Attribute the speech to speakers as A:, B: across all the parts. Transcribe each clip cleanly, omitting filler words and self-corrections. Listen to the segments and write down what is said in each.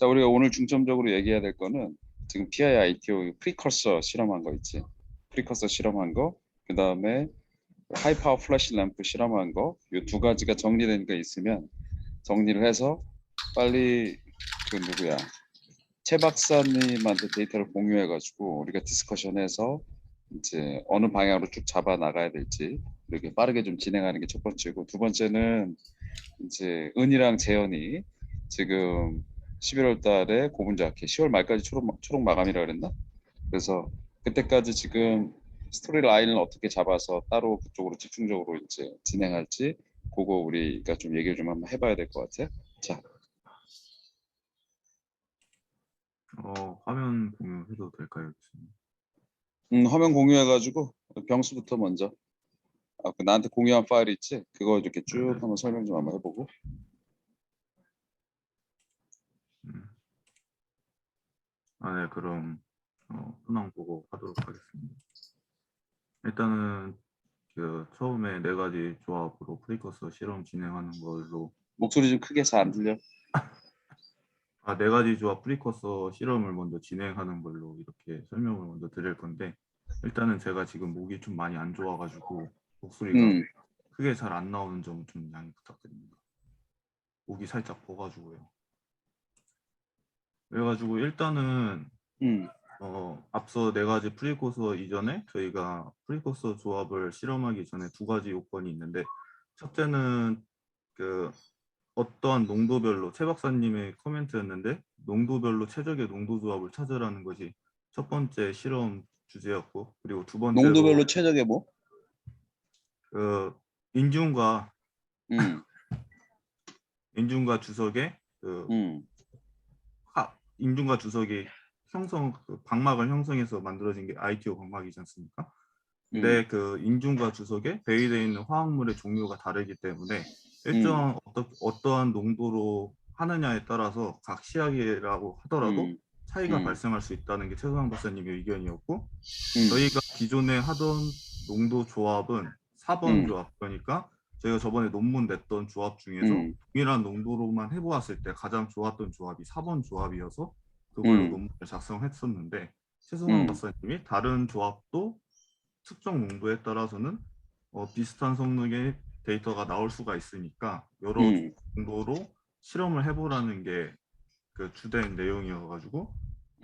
A: 자, 우리가 오늘 중점적으로 얘기해야 될 거는 지금 PIITO 프리커서 실험한 거 있지. 프리커서 실험한 거, 그 다음에 하이파워 플래시 램프 실험한 거, 이 두 가지가 정리된 거 있으면 정리를 해서 빨리 그 누구야 최 박사님한테 데이터를 공유해가지고 우리가 디스커션해서 이제 어느 방향으로 쭉 잡아 나가야 될지 이렇게 빠르게 좀 진행하는 게 첫 번째고, 두 번째는 이제 은이랑 재현이 지금 11월 달에 고분자켓 10월 말까지 초록 마감이라 그랬나? 그래서 그때까지 지금 스토리 라인을 어떻게 잡아서 따로 그쪽으로 집중적으로 이제 진행할지 그거 우리가 좀 얘기를 좀 한번 해봐야 될 것 같아. 자,
B: 화면 공유해도 될까요, 교수님?
A: 화면 공유해가지고 병수부터 먼저 그 나한테 공유한 파일 있지? 그거 이렇게 쭉
B: 네네.
A: 한번 설명 좀 한번 해보고.
B: 음. 네, 그럼 현황 보고 하도록 하겠습니다. 일단은 그 처음에 네 가지 조합으로 프리커서 실험 진행하는 걸로
A: 목소리 좀 크게 잘 안 들려.
B: 네 가지 조합 프리커서 실험을 먼저 진행하는 걸로 이렇게 설명을 먼저 드릴 건데, 일단은 제가 지금 목이 좀 많이 안 좋아가지고 목소리가
A: 음,
B: 크게 잘 안 나오는 점 좀 양해 부탁드립니다. 목이 살짝 버가지고요. 그래가지고 일단은
A: 음,
B: 앞서 네 가지 프리코서 이전에 저희가 프리코서 조합을 실험하기 전에 두 가지 요건이 있는데, 첫째는 그 어떠한 농도별로, 최 박사님의 코멘트였는데, 농도별로 최적의 농도 조합을 찾으라는 것이 첫 번째 실험 주제였고, 그리고 두 번째로
A: 농도별로 최적의 뭐?
B: 그 인중과
A: 음,
B: 인중과 주석의 그
A: 음,
B: 인중과 주석이 그 방막을 형성해서 만들어진 게 ITO 방막이지 않습니까?
A: 음,
B: 근데 그 인중과 주석에 배이되어 있는 화학물의 종류가 다르기 때문에
A: 음,
B: 일정 어떠한 농도로 하느냐에 따라서 각 시약이라고 하더라도
A: 음,
B: 차이가
A: 음,
B: 발생할 수 있다는 게 최소한 박사님의 의견이었고,
A: 음,
B: 저희가 기존에 하던 농도 조합은 4번
A: 음,
B: 조합, 그러니까 저희가 저번에 논문 냈던 조합 중에서
A: 음,
B: 동일한 농도로만 해보았을 때 가장 좋았던 조합이 4번 조합이어서 그걸로
A: 음,
B: 논문을 작성했었는데, 최승환
A: 음,
B: 박사님이 다른 조합도 특정 농도에 따라서는 비슷한 성능의 데이터가 나올 수가 있으니까 여러
A: 음,
B: 농도로 실험을 해보라는 게 그 주된 내용이어가지고,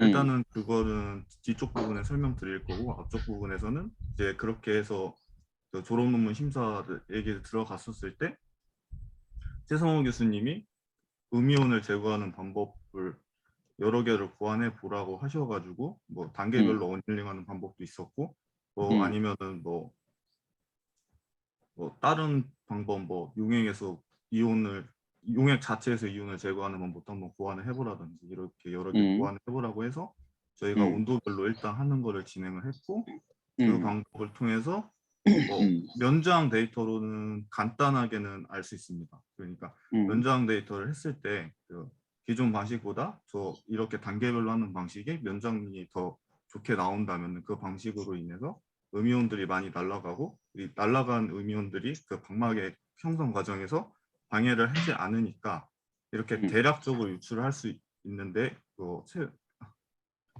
A: 음,
B: 일단은 그거는 뒤쪽 부분에 설명드릴 거고, 앞쪽 부분에서는 이제 그렇게 해서 그 졸업 논문 심사 얘기 들어갔었을 때 최성호 교수님이 음이온을 제거하는 방법을 여러 개를 고안해 보라고 하셔가지고, 뭐
A: 음,
B: 단계별로 어닐링하는 방법도 있었고,
A: 음,
B: 아니면은 뭐 다른 방법, 뭐 용액 자체에서 이온을 제거하는 방법도 한번 고안을 해보라든지 이렇게 여러 개
A: 음,
B: 고안을 해보라고 해서 저희가
A: 음,
B: 온도별로 일단 하는 거를 진행을 했고, 그
A: 음,
B: 방법을 통해서 뭐
A: 음,
B: 면장 데이터로는 간단하게는 알 수 있습니다. 그러니까
A: 음,
B: 면장 데이터를 했을 때그 기존 방식보다 저 이렇게 단계별로 하는 방식이 면장이 더 좋게 나온다면 그 방식으로 인해서 음이온들이 많이 날아가고, 이 날아간 음이온들이 그 방막의 형성 과정에서 방해를 하지 않으니까 이렇게
A: 음,
B: 대략적으로 유출을 할 수 있는데,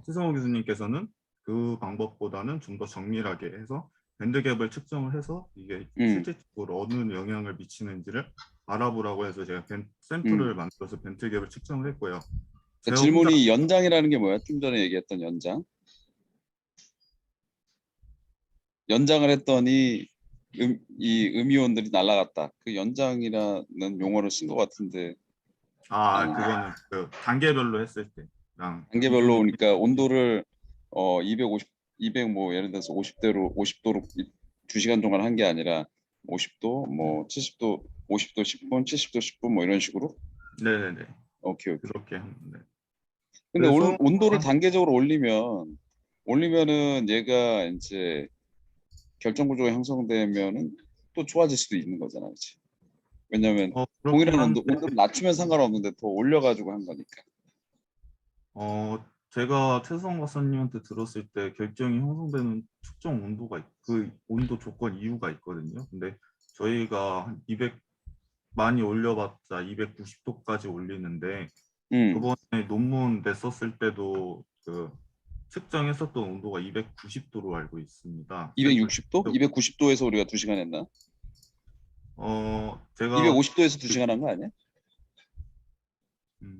B: 최성호 교수님께서는 그 방법보다는 좀 더 정밀하게 해서 밴드갭을 측정을 해서 이게
A: 음,
B: 실질적으로 어느 영향을 미치는지를 알아보라고 해서 제가 샘플을
A: 음.
B: 만들어서 밴드갭을 측정을 했고요.
A: 그
B: 제가 혼자
A: 질문이 연장이라는 게 뭐야? 좀 전에 얘기했던 연장. 연장을 했더니 이 음이온들이 날아갔다. 그 연장이라는 용어를 쓴 것 같은데 아닌가?
B: 그거는 그 단계별로 했을 때랑
A: 단계별로
B: 기준이
A: 오니까 온도를 250, 200 뭐 예를 들어서 50대로 50도로 2시간 동안 한 게 아니라 50도, 뭐 70도, 50도 10분, 70도 10분 뭐 이런 식으로.
B: 네네네,
A: 오케이, 오케이.
B: 그렇게 합니다.
A: 근데
B: 그래서
A: 온도를 단계적으로 올리면은 얘가 이제 결정 구조가 형성되면은 또 좋아질 수도 있는 거잖아, 그렇지? 왜냐면
B: 그렇긴
A: 동일한
B: 한데
A: 온도를 낮추면 상관없는데 더 올려가지고 한 거니까.
B: 제가 최성 박사님한테 들었을 때 결정이 형성되는 특정 온도가 그 온도 조건 이유가 있거든요. 근데 저희가 한 200 많이 올려봤자 290도까지 올리는데 저번에 논문 냈었을 때도 그 측정했었던 온도가 290도로 알고 있습니다. 샘플
A: 260도? 290도에서 우리가 2시간 했나?
B: 제가
A: 250도에서 2시간 한 거 아니야?
B: 음,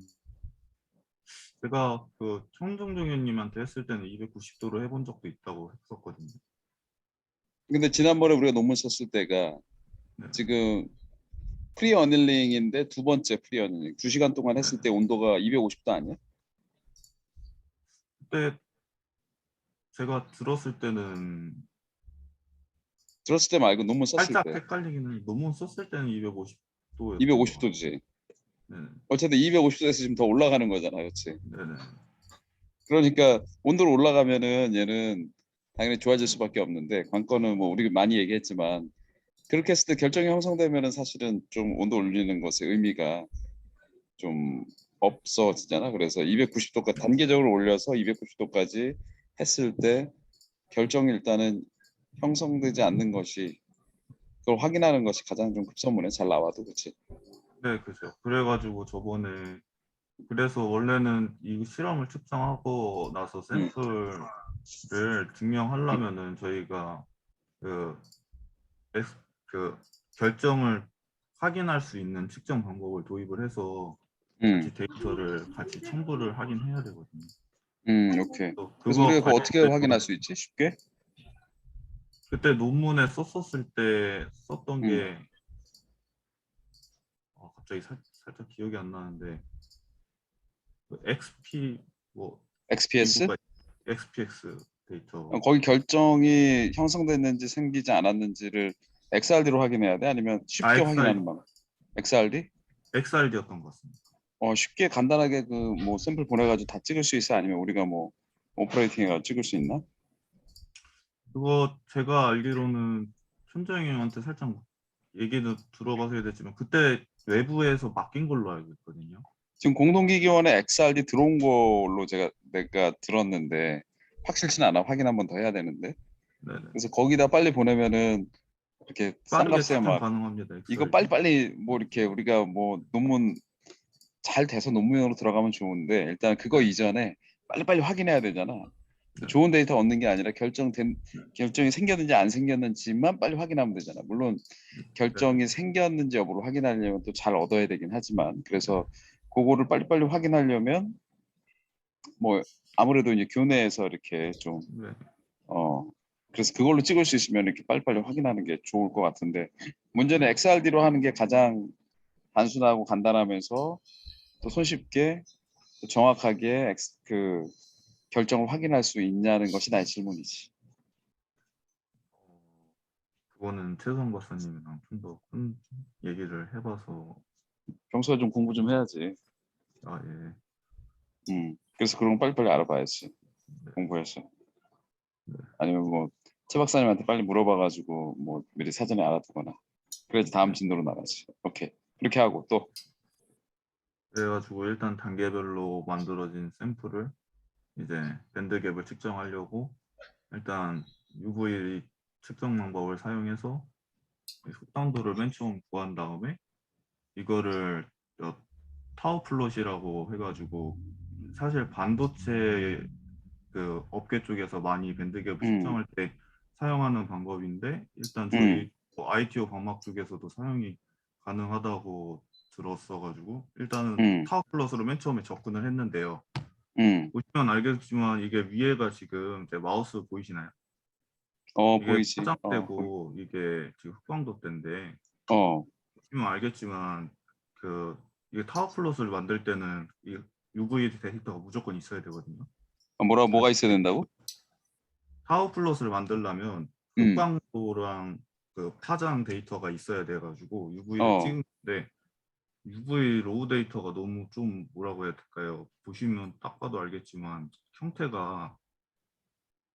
B: 제가 그 청정종 의원님한테 했을 때는 290도로 해본 적도 있다고 했었거든요.
A: 근데 지난번에 우리가 논문 썼을 때가
B: 네,
A: 지금 프리 어닐링인데 두 번째 프리 어닐링 2시간 동안
B: 네.
A: 했을 때 온도가 250도 아니야?
B: 그때 제가 들었을 때는
A: 들었을 때 말고 논문 썼을
B: 살짝
A: 때
B: 헷갈리기는 논문 썼을 때는 250도였던 것 같아요.
A: 250도지.
B: 네네,
A: 어쨌든 250도에서 지금 더 올라가는 거잖아, 그렇지?
B: 네네,
A: 그러니까 온도로 올라가면은 얘는 당연히 좋아질 수밖에 없는데 관건은 뭐 우리가 많이 얘기했지만 그렇게 했을 때 결정이 형성되면은 사실은 좀 온도 올리는 것의 의미가 좀 없어지잖아. 그래서 290도까지 단계적으로 올려서 290도까지 했을 때 결정이 일단은 형성되지 않는 것이 그걸 확인하는 것이 가장 좀 급선무네. 잘 나와도 그렇지.
B: 네, 그죠. 그래가지고 저번에 그래서 원래는 이 실험을 측정하고 나서
A: 음,
B: 샘플을
A: 음,
B: 증명하려면은 저희가 그, 엑스- 그 결정을 확인할 수 있는 측정 방법을 도입을 해서
A: 음,
B: 같이 데이터를 같이 첨부를 하긴 해야 되거든요.
A: 오케이.
B: 또
A: 그래서
B: 그거
A: 우리가 그거 어떻게
B: 과정을
A: 확인할 수 있지? 쉽게?
B: 그때 논문에 썼었을 때 썼던
A: 음,
B: 게 갑자기 살짝 기억이 안 나는데 그 XP 뭐
A: XPS?
B: 기구가 XPX 데이터
A: 거기 결정이 형성됐는지 생기지 않았는지를 XRD로 확인해야 돼? 아니면 쉽게
B: XR,
A: 확인하는 방법? XRD?
B: XRD였던 것 같습니다.
A: 쉽게 간단하게 그 뭐 샘플 보내가지고 다 찍을 수 있어? 아니면 우리가 뭐 오퍼레이팅 해가 찍을 수 있나?
B: 그거 제가 알기로는 천정형한테 살짝 얘기도 들어봐서 해야 되지만 그때 외부에서 맡긴 걸로 알고 있거든요.
A: 지금 공동기기원에 XRD 들어온 걸로 내가 들었는데 확실치는 않아. 확인 한 번 더 해야 되는데.
B: 네네.
A: 그래서 거기다 빨리 보내면은 이렇게 싼
B: 빠르게
A: 값에
B: 측정
A: 막
B: 가능합니다.
A: 이거
B: XRD.
A: 빨리빨리 뭐 이렇게 우리가 뭐 논문 잘 돼서 논문으로 들어가면 좋은데 일단 그거
B: 네.
A: 이전에 빨리빨리 확인해야 되잖아.
B: 네.
A: 좋은 데이터 얻는 게 아니라 결정이 생겼는지 안 생겼는지만 빨리 확인하면 되잖아. 물론
B: 네.
A: 결정이 생겼는지 여부를 확인하려면 또 잘 얻어야 되긴 하지만 그래서 그거를 빨리빨리 확인하려면 뭐 아무래도 이제 교내에서 이렇게 좀
B: 네.
A: 어 그래서 그걸로 찍을 수 있으면 이렇게 빨리빨리 확인하는 게 좋을 것 같은데 문제는 XRD로 하는 게 가장 단순하고 간단하면서 또 손쉽게 또 정확하게 그 결정을 확인할 수 있냐는 것이 나의 질문이지.
B: 그거는 최성 박사님이랑 좀 더 큰 얘기를 해봐서
A: 평소에 좀 공부 좀 해야지.
B: 예.
A: 그래서 그런 거 빨리빨리 알아봐야지.
B: 네.
A: 공부해서.
B: 네.
A: 아니면 뭐 최 박사님한테 빨리 물어봐가지고 뭐 미리 사전에 알아두거나. 그래야지 다음
B: 네.
A: 진도로 나가지. 오케이. 그렇게 하고 또
B: 그래가지고 일단 단계별로 만들어진 샘플을 이제 밴드갭을 측정하려고 일단 UV 측정 방법을 사용해서 속당도를 맨 처음 구한 다음에 이거를 타워 플롯이라고 해가지고 사실 반도체 그 업계 쪽에서 많이 밴드갭을
A: 음,
B: 측정할 때 사용하는 방법인데 일단
A: 음,
B: 저희 ITO 광학 쪽에서도 사용이 가능하다고 들었어가지고 일단은
A: 음,
B: 타워 플롯으로 맨 처음에 접근을 했는데요.
A: 음.
B: 보시면 알겠지만 이게 위에가 지금 제 마우스 보이시나요? 이게
A: 보이지.
B: 화장대고 이게 지금 흑광도 때인데
A: 어,
B: 보시면 알겠지만 그 이게 타워 플롯을 만들 때는 이 UV 데이터가 무조건 있어야 되거든요.
A: 뭐가 있어야 된다고?
B: 타워 플롯을 만들려면
A: 음,
B: 흑광도랑 그 파장 데이터가 있어야 돼가지고 UV를
A: 어.
B: 찍는데 UV 로우 데이터가 너무 좀 뭐라고 해야 될까요? 보시면 딱 봐도 알겠지만 형태가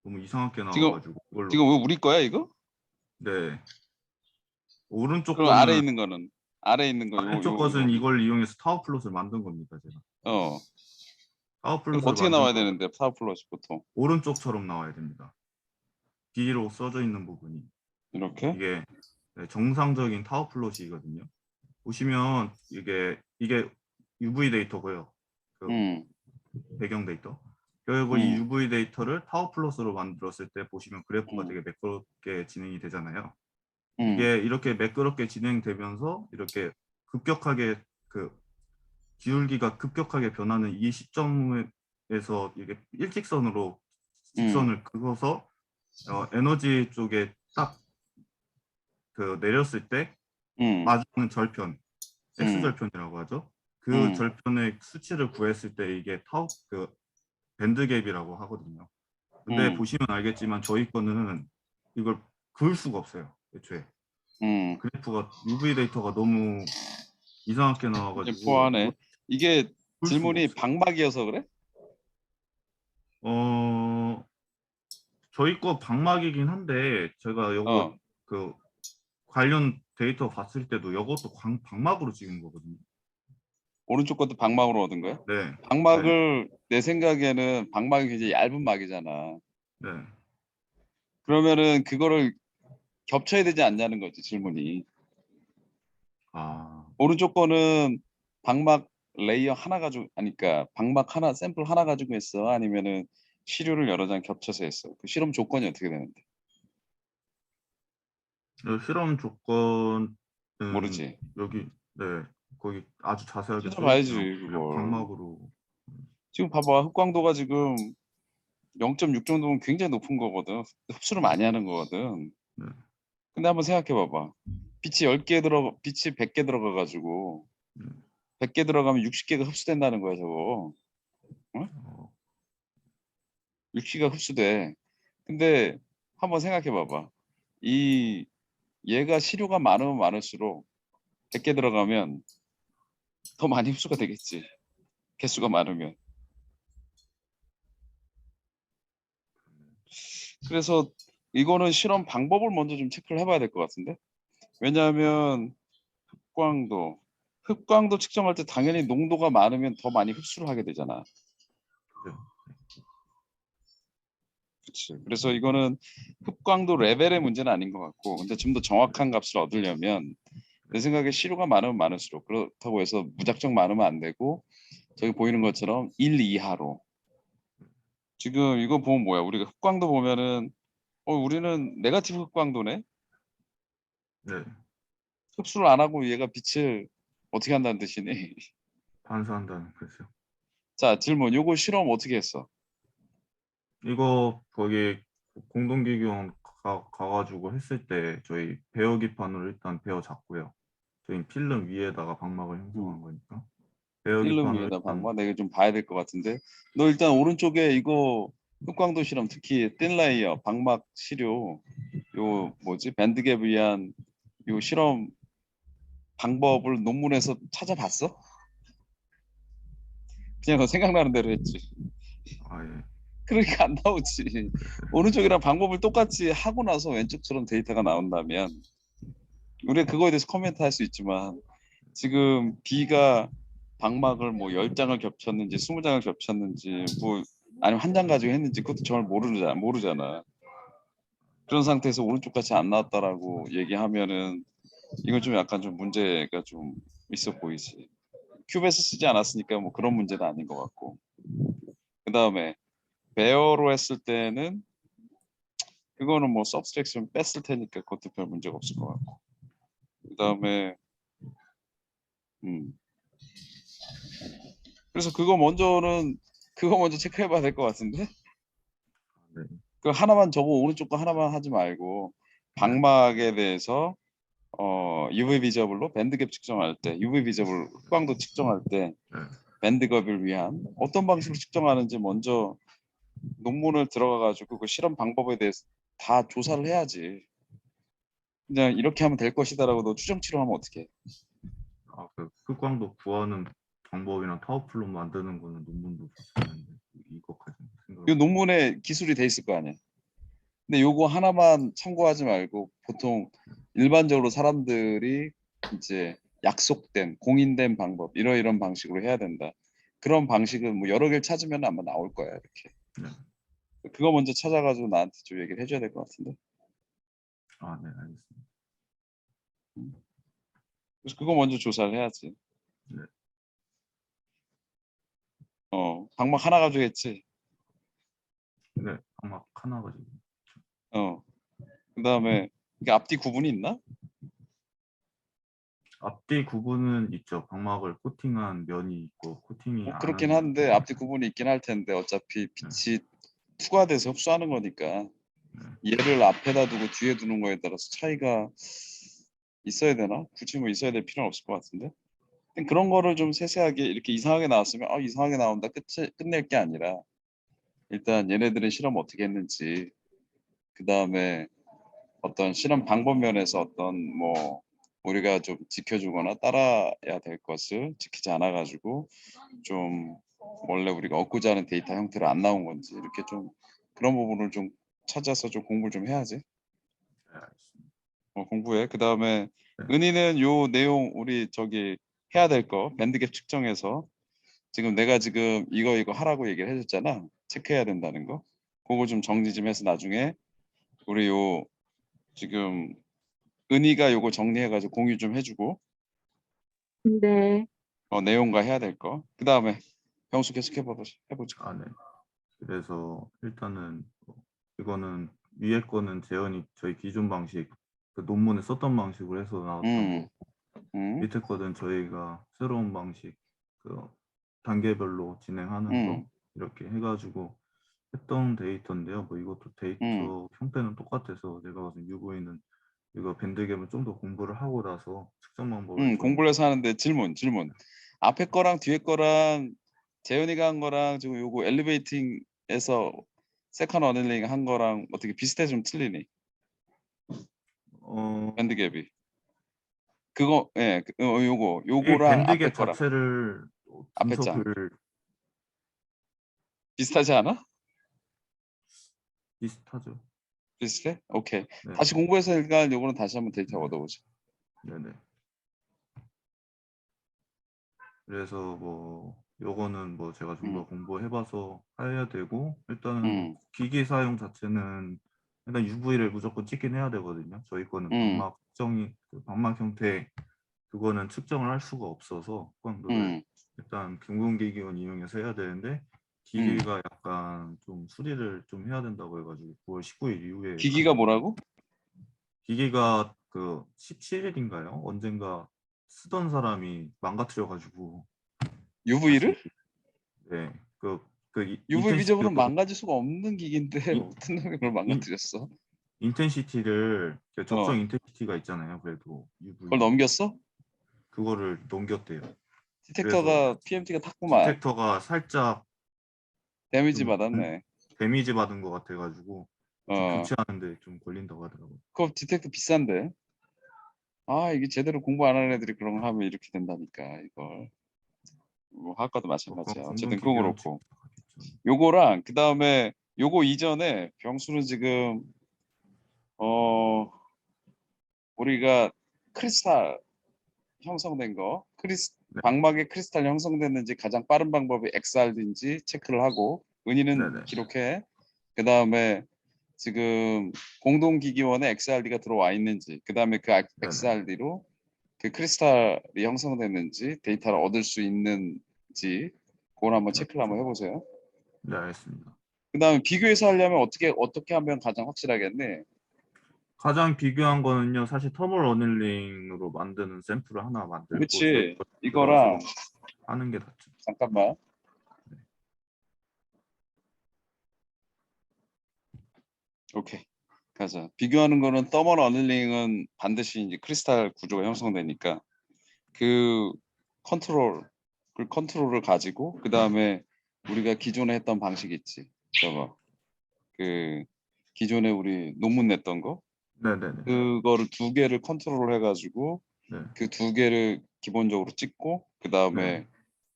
B: 너무 이상하게
A: 지금
B: 나와가지고 이걸로
A: 지금 우리 거야 이거?
B: 네 오른쪽
A: 그럼 아래
B: 거는
A: 있는 거는 아래 있는 거
B: 아래쪽 것은 이걸 이용해서 타워 플롯을 만든 겁니다 제가
A: 어.
B: 타워
A: 그럼
B: 플롯을
A: 어떻게
B: 만든
A: 나와야
B: 거는
A: 되는데 파워플러스 보통
B: 오른쪽처럼 나와야 됩니다. B로 써져 있는 부분이
A: 이렇게?
B: 이게 네, 정상적인 타워 플롯이거든요. 보시면 이게 UV 데이터고요. 그
A: 음,
B: 배경 데이터. 그리고 이 UV 데이터를 타워 플롯으로 만들었을 때 보시면 그래프가 되게 매끄럽게 진행이 되잖아요.
A: 음,
B: 이게 이렇게 매끄럽게 진행되면서 이렇게 급격하게 그 기울기가 급격하게 변하는 이 시점에서 이게 일직선으로
A: 음,
B: 직선을 그어서 에너지 쪽에 딱 그 내렸을 때
A: 음,
B: 마주하는 절편,
A: 음,
B: X절편이라고 하죠. 그
A: 음,
B: 절편의 수치를 구했을 때 이게 그 밴드갭이라고 하거든요. 근데
A: 음,
B: 보시면 알겠지만 저희 거는 이걸 그을 수가 없어요. 애초에.
A: 음.
B: 그래프가 UV 데이터가 너무 이상하게
A: 이제
B: 나와가지고 이거
A: 보아하네. 이게
B: 그을 수가
A: 질문이
B: 없어요.
A: 방막이어서 그래?
B: 어, 저희 거 방막이긴 한데 제가 요거
A: 어.
B: 그 관련 데이터 봤을 때도 이것도 방막으로 찍은 거거든요.
A: 오른쪽 것도 방막으로 얻은 거야?
B: 네, 네,
A: 방막을 내 생각에는 방막이 굉장히 얇은 막이잖아.
B: 네.
A: 그러면은 그거를 겹쳐야 되지 않냐는 거지 질문이.
B: 아,
A: 오른쪽 거는 방막 레이어 하나 가지고 아니까 방막 하나 샘플 하나 가지고 했어? 아니면은 시료를 여러 장 겹쳐서 했어? 그 실험 조건이 어떻게 되는데?
B: 실험 조건은
A: 모르지.
B: 여기 네 거기 아주 자세하게 써
A: 찾아봐야지
B: 있고요. 그냥
A: 그걸.
B: 방막으로
A: 지금 봐봐 흑광도가 지금 0.6 정도면 굉장히 높은 거거든. 흡수를 많이 하는 거거든.
B: 네,
A: 근데 한번 생각해 봐봐. 빛이 100개 들어가 가지고
B: 네.
A: 100개 들어가면 60개가 흡수된다는 거야, 저거. 응?
B: 어,
A: 60개가 흡수돼. 근데 한번 생각해 봐봐. 이 얘가 시료가 많으면 많을수록 100개 들어가면 더 많이 흡수가 되겠지. 개수가 많으면. 그래서 이거는 실험 방법을 먼저 좀 체크를 해봐야 될 것 같은데. 왜냐하면 흑광도 측정할 때 당연히 농도가 많으면 더 많이 흡수를 하게 되잖아.
B: 네.
A: 그치. 그래서 이거는 흡광도 레벨의 문제는 아닌 것 같고, 근데 좀 더 정확한 값을 얻으려면 내 생각에 시료가 많으면 많을수록 그렇다고 해서 무작정 많으면 안 되고 저기 보이는 것처럼 1 이하로. 지금 이거 보면 뭐야? 우리가 흑광도 보면은 우리는 네거티브 흑광도네.
B: 네.
A: 흡수를 안 하고 얘가 빛을 어떻게 한다는 뜻이니?
B: 반사한다는 거죠.
A: 자, 질문. 요거 실험 어떻게 했어?
B: 이거 거기 공동기경 가가지고 했을 때 저희 베어기판으로 일단 베어 잡고요. 저희 필름 위에다가 방막을
A: 음.
B: 형성한 거니까
A: 필름
B: 베어기판으로
A: 위에다
B: 일단
A: 방봐. 내가 좀 봐야 될 것 같은데. 너 일단 오른쪽에 이거 흑광도 실험 특히 틴 라이어 방막 시료 요 뭐지 밴드갭 위한 요 실험 방법을 논문에서 찾아봤어? 그냥 너 생각나는 대로 했지.
B: 아예
A: 그러니까 안 나오지. 오른쪽이랑 방법을 똑같이 하고 나서 왼쪽처럼 데이터가 나온다면 우리가 그거에 대해서 코멘트 할 수 있지만 지금 B가 방막을 뭐 10장을 겹쳤는지 20장을 겹쳤는지 뭐 아니면 한 장 가지고 했는지 그것도 정말 모르잖아. 그런 상태에서 오른쪽 같이 안 나왔다라고 얘기하면은 이건 좀 약간 좀 문제가 좀 있어 보이지. 큐베스 쓰지 않았으니까 뭐 그런 문제는 아닌 것 같고. 그 다음에 베어로 했을 때는 그거는 뭐 서브스트랙션 뺐을 테니까 그것도 별 문제가 없을 것 같고. 그 다음에 음 그래서 그거 먼저 체크해봐야 될 것 같은데.
B: 네,
A: 그 하나만 저거 오른쪽 거 하나만 하지 말고
B: 네,
A: 방막에 대해서 UV 비저블로 밴드갭 측정할 때 UV 비저블 흑광도 측정할 때
B: 네.
A: 밴드갭을 위한 어떤 방식으로 측정하는지 먼저 논문을 들어가 가지고 그 실험 방법에 대해서 다 조사를 해야지. 그냥 이렇게 하면 될 것이다라고 너 추정치로 하면 어떡해?
B: 그 흑광도 구하는 방법이나 타워플롯 만드는 거는 논문도 봤었는데 이거까지
A: 이
B: 생각을
A: 논문에 기술이 돼 있을 거 아니야. 근데 요거 하나만 참고하지 말고 보통 일반적으로 사람들이 이제 약속된 공인된 방법 이런 방식으로 해야 된다. 그런 방식은 뭐 여러 개를 찾으면 아마 나올 거야 이렇게.
B: 네.
A: 그거 먼저 찾아가지고 나한테 좀 얘기를 해줘야 될 것 같은데.
B: 네, 알겠습니다.
A: 음. 그래서 그거 먼저 조사를 해야지.
B: 네.
A: 방막 하나 가지고 했지.
B: 네, 방막 하나 가지고.
A: 그다음에 이게 앞뒤 구분이 있나?
B: 앞뒤 구분은 있죠. 방막을 코팅한 면이 있고 코팅이
A: 뭐
B: 안 한
A: 그렇긴
B: 면이.
A: 한데 앞뒤 구분이 있긴 할 텐데 어차피
B: 네,
A: 빛이 투과돼서 흡수하는 거니까
B: 네.
A: 얘를 앞에다 두고 뒤에 두는 거에 따라서 차이가 있어야 되나? 굳이 뭐 있어야 될 필요는 없을 것 같은데. 근데 그런 거를 좀 세세하게 이렇게 이상하게 나왔으면 이상하게 나온다 끝낼 게 아니라 일단 얘네들은 실험 어떻게 했는지 그 다음에 어떤 실험 방법 면에서 어떤 뭐 우리가 좀 지켜주거나 따라야 될 것을 지키지 않아 가지고 좀 원래 우리가 얻고자 하는 데이터 형태로 안 나온 건지 이렇게 좀 그런 부분을 좀 찾아서 좀 공부를 좀 해야지.
B: 네, 알겠습니다.
A: 공부해. 그 다음에
B: 네,
A: 은희는 요 내용 우리 저기 해야 될 거 밴드갭 측정해서 지금 내가 지금 이거 하라고 얘기를 해줬잖아. 체크해야 된다는 거. 그거 좀 정리 좀 해서 나중에 우리 요 지금 은희가 요거 정리해가지고 공유 좀 해주고
C: 네.
A: 내용과 해야 될 거. 그 다음에 병수 계속 해보자.
B: 아, 네. 그래서 일단은 이거는 위에 거는 재현이 저희 기존 방식, 그 논문에 썼던 방식으로 해서 나왔던
A: 음,
B: 거.
A: 음,
B: 밑에 거는 저희가 새로운 방식, 그 단계별로 진행하는 거
A: 음,
B: 이렇게 해가지고 했던 데이터인데요. 뭐 이것도
A: 음,
B: 데이터 형태는 똑같아서 제가 봤을 때 UV는 이거 밴드갭은 좀 더 공부를 하고 나서 측정 방법을 좀.
A: 공부를 해서 하는데 질문. 앞에 거랑 뒤에 거랑 재현이가 한 거랑 지금 요거 엘리베이팅에서 세컨 어닐링 한 거랑 어떻게 비슷해 좀 틀리니? 밴드갭이. 그거
B: 이
A: 요거랑 앞에
B: 밴드갭
A: 거랑
B: 자체를
A: 앞에 장
B: 분석을
A: 비슷하지 않아?
B: 비슷하죠.
A: 비슷해? 오케이.
B: 네,
A: 다시 공부해서 일단 요거는 다시 한번 데이터
B: 네,
A: 얻어보자.
B: 네네. 그래서 뭐 요거는 뭐 제가 좀 더
A: 음,
B: 공부해봐서 해야 되고 일단은 뭐
A: 음,
B: 기기 사용 자체는 일단 UV를 무조건 찍긴 해야 되거든요. 저희 거는
A: 음,
B: 방막 측정이 그 방막 형태 그거는 측정을 할 수가 없어서 확광도를
A: 음,
B: 일단 경공기기원 이용해서 해야 되는데
A: 음.
B: 기기가 약간 좀 수리를 좀 해야 된다고 해가지고 9월 19일 이후에
A: 기기가 뭐라고?
B: 기기가 그 17일인가요? 언젠가 쓰던 사람이 망가뜨려가지고 다시.
A: UV를?
B: 네,
A: UV
B: 인텐시티
A: 비저블은 망가질 수가 없는 기기인데
B: 인,
A: 어떤 놈이 그걸
B: 인,
A: 망가뜨렸어?
B: 인텐시티를 그 적정
A: 어,
B: 인텐시티가 있잖아요. 그래도
A: 그걸
B: UV
A: 넘겼어?
B: 그거를 넘겼대요. 그래서
A: 디텍터가 PMT가 탔구만.
B: 디텍터가 살짝
A: 데미지
B: 좀
A: 받았네.
B: 데미지 받은 것 같아가지고 좀
A: 어,
B: 교체하는데 좀 걸린다고 하더라고요.
A: 그거 디텍터 비싼데. 이게 제대로 공부 안 하는 애들이 그런 거 하면 이렇게 된다니까 이걸. 뭐 학과도
B: 그건
A: 마찬가지야. 어쨌든 그거
B: 공군기계원
A: 그렇고.
B: 측정하겠죠.
A: 요거랑 그 다음에 요거 이전에 병수는 지금 어 우리가 크리스탈 형성된 거,
B: 네,
A: 방막에 크리스탈 형성됐는지 가장 빠른 방법이 XRD인지 체크를 하고 은희는
B: 네네,
A: 기록해. 그 다음에 지금 공동기기원에 XRD가 들어와 있는지, 그 다음에 그
B: 네네,
A: XRD로 그 크리스탈이 형성됐는지 데이터를 얻을 수 있는지 그걸 한번
B: 네,
A: 체크를 한번 해보세요.
B: 네, 알겠습니다.
A: 그 다음에 비교해서 하려면 어떻게 하면 가장 확실하겠네.
B: 가장 비교한 거는요, 사실 터멀 어닐링으로 만드는 샘플을 하나 만들고 저희
A: 그렇지.
B: 걸
A: 이거랑
B: 들어서 하는 게 낫죠.
A: 잠깐만.
B: 네,
A: 오케이. 가자. 비교하는 거는 더멀 어닐링은 반드시 이제 크리스탈 구조가 형성되니까 그 컨트롤을 가지고 그 다음에 우리가 기존에 했던 방식 있지. 저거 그 기존에 우리 논문 냈던 거
B: 네네네,
A: 그거를 두 개를 컨트롤을 해가지고
B: 네,
A: 그 두 개를 기본적으로 찍고 그
B: 네,
A: 다음에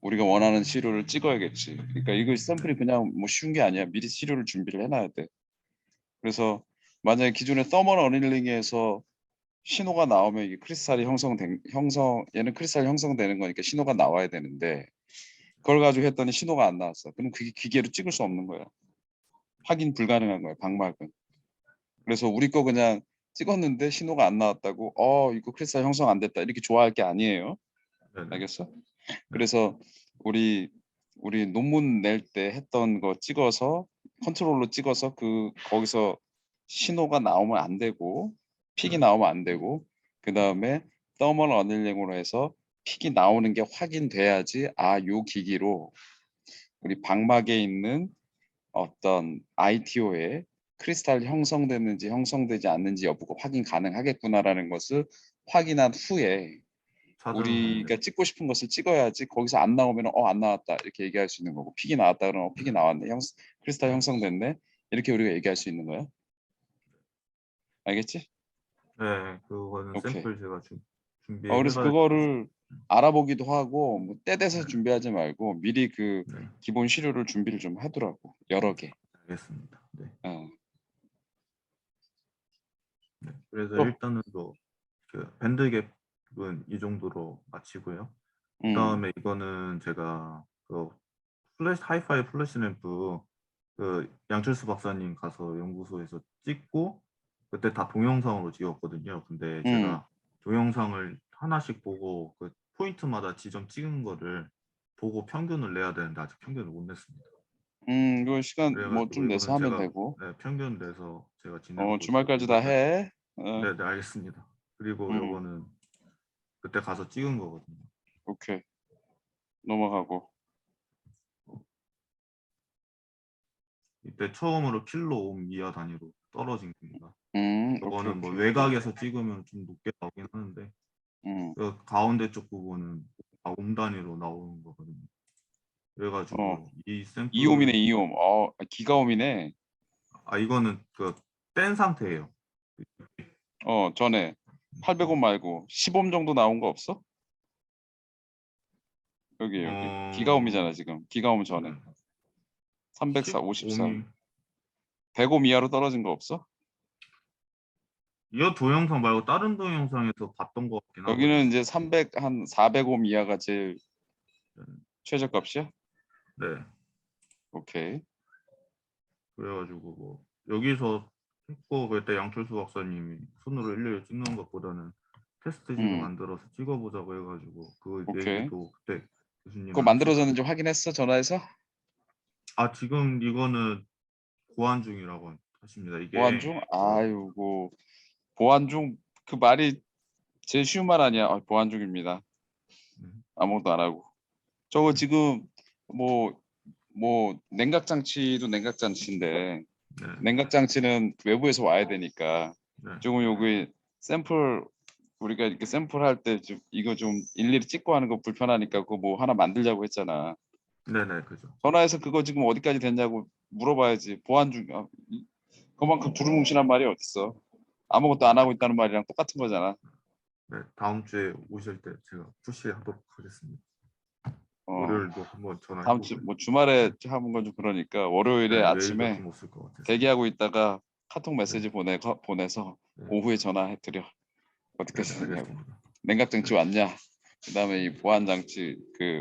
A: 우리가 원하는 시료를 찍어야겠지. 그러니까 이거 샘플이 그냥 뭐 쉬운 게 아니야. 미리 시료를 준비를 해놔야 돼. 그래서 만약에 기존에 서멀 어닐링에서 신호가 나오면 이게 크리스탈이 얘는 크리스탈 형성되는 거니까 신호가 나와야 되는데 그걸 가지고 했더니 신호가 안 나왔어. 그럼 그게 기계로 찍을 수 없는 거야. 확인 불가능한 거야. 방막은. 그래서 우리 거 그냥 찍었는데 신호가 안 나왔다고 이거 크리스탈 형성 안 됐다 이렇게 좋아할 게 아니에요.
B: 네네,
A: 알겠어?
B: 네,
A: 그래서 우리 우리 논문 낼 때 했던 거 찍어서 컨트롤로 찍어서 거기서 신호가 나오면 안 되고 픽이 나오면 안 되고 그 다음에 더멀 어닐링으로 해서 픽이 나오는 게 확인돼야지 요 기기로 우리 방막에 있는 어떤 ITO에 크리스탈 형성됐는지 형성되지 않는지 여부가 확인 가능하겠구나라는 것을 확인한 후에
B: 찾아보면
A: 우리가 찍고 싶은 것을 찍어야지 거기서 안 나오면 안 나왔다 이렇게 얘기할 수 있는 거고 픽이 나왔다 그러면 픽이 나왔네 크리스탈 형성됐네 이렇게 우리가 얘기할 수 있는 거야. 알겠지?
B: 네, 그거는
A: 오케이.
B: 샘플 제가
A: 그래서
B: 준비해가지고.
A: 그거를 알아보기도 하고 뭐 떼대서 준비하지 말고 미리 그
B: 네,
A: 기본 시료를 준비를 좀 하더라고 여러 개.
B: 알겠습니다. 네.
A: 어.
B: 네. 그래서
A: 또,
B: 일단은 그 밴드갭은 이 정도로 마치고요.
A: 음,
B: 그다음에 이거는 제가 그 하이파이 플래시 램프 그 양철수 박사님 가서 연구소에서 찍고 그때 다 동영상으로 찍었거든요. 근데
A: 음,
B: 제가 동영상을 하나씩 보고 그 포인트마다 지점 찍은 거를 보고 평균을 내야 되는데 아직 평균을 못 냈습니다.
A: 이거 시간 뭐
B: 그래가지고
A: 좀 내서
B: 이거는
A: 하면
B: 제가,
A: 되고,
B: 네, 평균 내서 제가 진행하고 있어요.
A: 주말까지 다 해.
B: 네, 네, 알겠습니다. 그리고
A: 음,
B: 요거는 그때 가서 찍은 거거든요.
A: 오케이. 넘어가고.
B: 이때 처음으로 킬로 옴 이하 단위로 떨어진 겁니다.
A: 오케이,
B: 이거는 뭐
A: 오케이.
B: 외곽에서 찍으면 좀 높게 나오긴 하는데
A: 음,
B: 그 가운데 쪽 부분은 옴 단위로 나오는 거거든요.
A: 어,
B: 그래가지고 이
A: 이옴이네,
B: 샘플
A: 이옴. 기가옴이네.
B: 이거는 그 뗀 상태예요.
A: 전에 800옴 말고 10옴 정도 나온 거 없어? 여기.
B: 어,
A: 기가옴이잖아, 지금. 기가옴
B: 네.
A: 전에. 304, 53.
B: 10옴이
A: 100옴 이하로 떨어진 거 없어?
B: 이 동영상 말고 다른 동영상에서 봤던 것 같긴
A: 여기는
B: 하거든요.
A: 이제 400옴 이하가 제일
B: 네.
A: 최저값이야?
B: 네.
A: 오케이.
B: 그래가지고 뭐 여기서 했고 그때 양철수 박사님이 손으로 일일이 찍는 것보다는 테스트지도
A: 음,
B: 만들어서 찍어보자고 해가지고 그
A: 오케이.
B: 얘기도 그때
A: 그거
B: 교수님이랑
A: 만들어졌는지 확인했어? 전화해서?
B: 지금 이거는 고안 중이라고 하십니다.
A: 보안
B: 이게
A: 중? 아이고. 보안 중 그 말이 제일 쉬운 말 아니야. 보안 중입니다.
B: 음,
A: 아무것도 안 하고. 저거 지금 뭐 냉각 장치도 냉각 장치인데
B: 네,
A: 냉각 장치는 외부에서 와야 되니까
B: 네,
A: 조금 여기 샘플 우리가 이렇게 샘플 할 때 좀 이거 좀 일일이 찍고 하는 거 불편하니까 그거 뭐 하나 만들자고 했잖아.
B: 네, 네, 그죠.
A: 전화해서 그거 지금 어디까지 됐냐고 물어봐야지. 보안 중 그만큼 두루뭉실한 말이 어딨어. 아무것도 안 하고 있다는 말이랑 똑같은 거잖아.
B: 네, 다음 주에 오실 때 제가 푸시하도록 하겠습니다.
A: 어,
B: 월요일도 한번
A: 다음 주
B: 전화해보고요.
A: 뭐 주말에 하는 건 좀 그러니까 월요일에
B: 네, 메일도
A: 아침에
B: 좀 없을 것 같아서.
A: 대기하고 있다가 카톡
B: 네,
A: 메시지 보내서
B: 네,
A: 오후에 전화해 드려.
B: 네,
A: 어떻게
B: 네,
A: 되냐고.
B: 알겠습니다.
A: 냉각
B: 네,
A: 장치 왔냐? 그다음에 이 보안 장치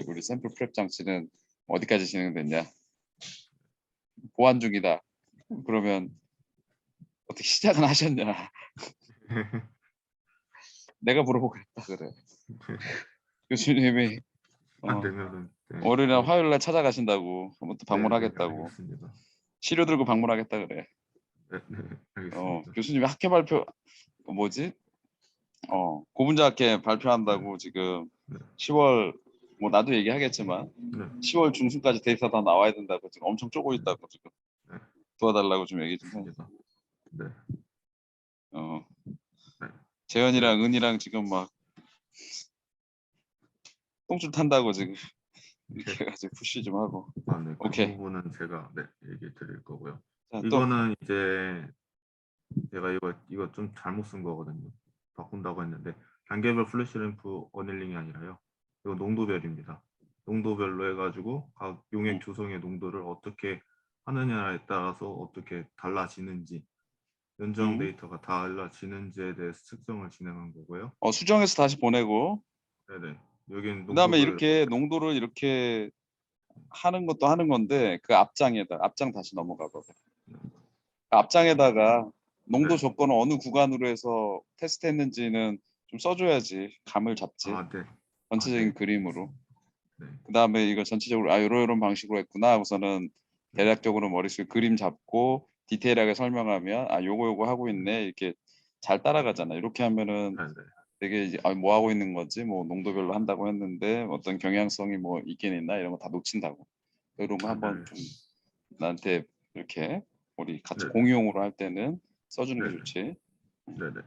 A: 우리 샘플 프랩 장치는 어디까지 진행됐냐? 보안 중이다. 그러면 어떻게 시작은 하셨냐? 내가 물어보겠다 그래. 교수님이
B: 안
A: 어,
B: 되면은 네,
A: 월요일이나
B: 뭐,
A: 화요일날 찾아가신다고 한번 또
B: 네, 네,
A: 방문하겠다고
B: 알겠습니다.
A: 시료 들고 방문하겠다 그래.
B: 네, 네, 알겠습니다.
A: 교수님이 학회 발표 뭐지? 고분자 학회
B: 네,
A: 발표한다고 지금
B: 네,
A: 10월 뭐 나도 얘기하겠지만
B: 네,
A: 10월 중순까지 데이터 다 나와야 된다고 지금 엄청 쪼고
B: 네,
A: 있다고 지금
B: 네,
A: 도와달라고 좀 얘기 좀 해.
B: 알겠습니다. 네,
A: 어,
B: 네, 제가
A: 재현이랑 은이랑 지금 막 똥줄 탄다고 지금
B: 네,
A: 이렇게 해가지고 푸시 좀 하고.
B: 네, 그
A: 오케이.
B: 부분은 제가 네, 얘기 드릴 거고요.
A: 자, 또
B: 이거는 이제 제가 이거 좀 잘못 쓴 거거든요. 바꾼다고 했는데 단계별 플래시 램프 어닐링이 아니라요. 이거 농도별입니다. 농도별로 해가지고 각 용액
A: 음,
B: 조성의 농도를 어떻게 하느냐에 따라서 어떻게 달라지는지 연정
A: 음.
B: 데이터가 달라지는지에 대해서 측정을 진행한 거고요.
A: 수정해서 다시 보내고
B: 네네. 여기는
A: 그다음에
B: 농도별로
A: 이렇게 농도를 이렇게 하는 것도 하는 건데 그 앞장 다시 넘어가 봐. 앞장에다가 농도
B: 네.
A: 조건을 어느 구간으로 해서 테스트했는지는 좀 써줘야지 감을 잡지.
B: 네.
A: 전체적인
B: 네.
A: 그림으로.
B: 네.
A: 그다음에 이거 전체적으로 요런 방식으로 했구나 하고서는 대략적으로 머릿속에 그림 잡고 디테일하게 설명하면 요거 하고 있네 이렇게 잘 따라가잖아. 이렇게 하면은
B: 네, 네.
A: 되게 이제 뭐 하고 있는 거지 뭐 농도별로 한다고 했는데 어떤 경향성이 뭐 있긴 있나 이런 거 다 놓친다고. 이런 거 한번 좀 나한테 이렇게 우리 같이
B: 네, 네.
A: 공용으로 할 때는 써주는 게
B: 네, 네.
A: 좋지.
B: 네, 네.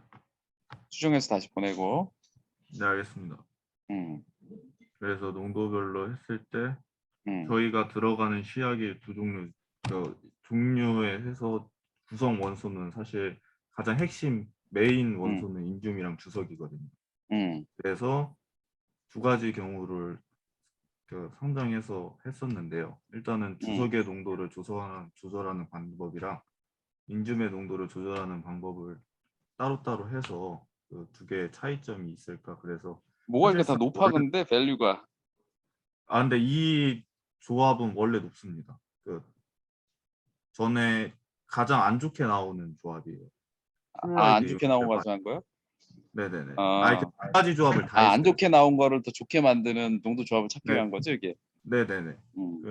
A: 수정해서 다시 보내고.
B: 네, 알겠습니다.
A: 음,
B: 그래서 농도별로 했을 때
A: 음,
B: 저희가 들어가는 시약의 두 종류, 종류의 해서 구성 원소는 사실 가장 핵심 메인
A: 음,
B: 원소는 인듐이랑 주석이거든요.
A: 음,
B: 그래서 두 가지 경우를 상정해서 했었는데요. 일단은
A: 음.
B: 주석의 농도를 조절하는 방법이랑 인듐의 농도를 조절하는 방법을 따로따로 해서 그 두 개의 차이점이 있을까. 그래서
A: 뭐가 이렇게 다
B: 사실상
A: 높아
B: 원래
A: 근데 밸류가.
B: 근데 이 조합은 원래 높습니다. 전에 가장 안 좋게 나오는 조합이에요.
A: 안
B: 플로라이드
A: 좋게 나온 거 가지고 한 거야?
B: 네네네. 이렇게
A: 아,
B: 두 가지 조합을 다
A: 안
B: 했어요.
A: 좋게 나온 거를 더 좋게 만드는 농도 조합을 찾기
B: 네,
A: 위한 거지 이게.
B: 네네네.
A: 음.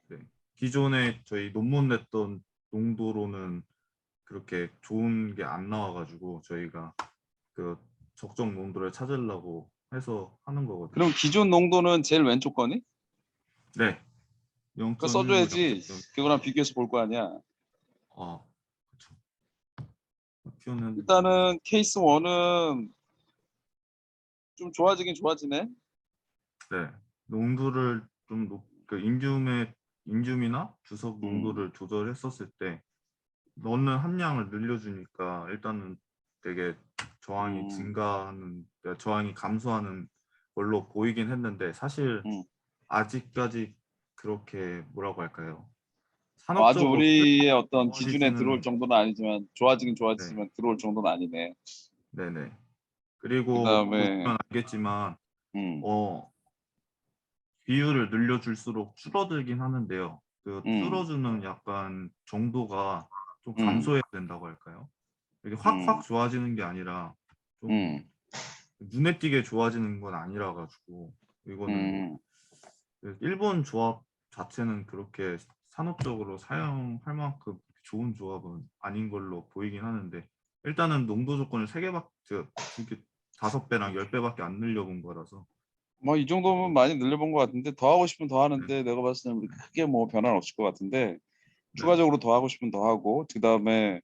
B: 네. 기존에 저희 논문 냈던 농도로는 그렇게 좋은 게 안 나와가지고 저희가 그 적정 농도를 찾으려고 해서 하는 거거든요.
A: 그럼 기존 농도는 제일 왼쪽 거니?
B: 네.
A: 그거
B: 0.19,
A: 써줘야지.
B: 0.0.
A: 그거랑 비교해서 볼 거 아니야.
B: 그렇죠. 표는
A: 일단은 케이스 1은 좀 좋아지긴 좋아지네.
B: 네. 농도를 좀 인듐이나 주석
A: 음,
B: 농도를 조절했었을 때 넣는 함량을 늘려주니까 일단은 되게
A: 음,
B: 저항이 감소하는 걸로 보이긴 했는데 사실
A: 음.
B: 아직까지 그렇게 뭐라고 할까요?
A: 아주
B: 산업적으로
A: 우리의 어떤 기준에 들어올
B: 좋아지지는.
A: 정도는 아니지만 좋아지긴
B: 네,
A: 좋아지지만 들어올 정도는 아니네.
B: 네네. 그리고
A: 그다음에
B: 보시면 알겠지만
A: 음,
B: 어, 비율을 늘려줄수록 줄어들긴 하는데요.
A: 음,
B: 줄어주는 약간 정도가 좀
A: 음,
B: 감소해야 된다고 할까요? 이게 확확
A: 음,
B: 좋아지는 게 아니라 좀
A: 음,
B: 눈에 띄게 좋아지는 건 아니라 가지고 이거는
A: 음,
B: 일본 조합 자체는 그렇게 산업적으로 사용할 만큼 좋은 조합은 아닌 걸로 보이긴 하는데 일단은 농도 조건을 세 개밖에 두 개, 5배랑 10배밖에 안 늘려본 거라서.
A: 뭐 이 정도면 많이 늘려본 것 같은데 더 하고 싶으면 더
B: 네,
A: 하는데 내가 봤을 때는
B: 네,
A: 크게 뭐 변화는 없을 것 같은데
B: 네,
A: 추가적으로 더 하고 싶으면 더 하고 그다음에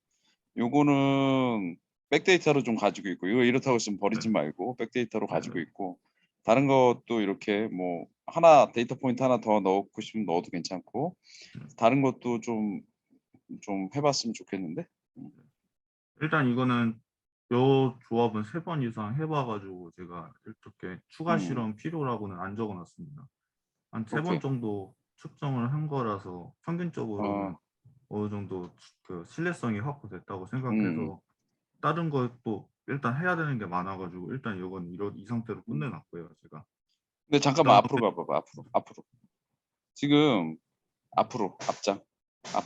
A: 요거는 백데이터로 좀 가지고 있고 이거 이렇다고 했으면
B: 네,
A: 버리지 말고 백데이터로
B: 네, 네,
A: 가지고 있고 다른 것도 이렇게 뭐 하나 데이터 포인트 하나 더 넣고 싶으면 넣어도 괜찮고
B: 네.
A: 다른 것도 좀 해봤으면 좋겠는데. 음,
B: 일단 이거는 요 조합은 3번 이상 해봐가지고 제가 이렇게 추가
A: 음,
B: 실험 필요라고는 안 적어놨습니다. 한 3번
A: 오케이.
B: 정도 측정을 한 거라서 평균적으로는
A: 어,
B: 어느 정도 신뢰성이 확보됐다고
A: 음,
B: 생각해서 다른 것도 일단 해야 되는 게 많아가지고 일단 이건 이 상태로
A: 음.
B: 끝내놨고요, 제가.
A: 근데 잠깐만
B: 그다음에
A: 앞으로 가봐봐. 앞으로 지금 앞으로 앞장
B: 아,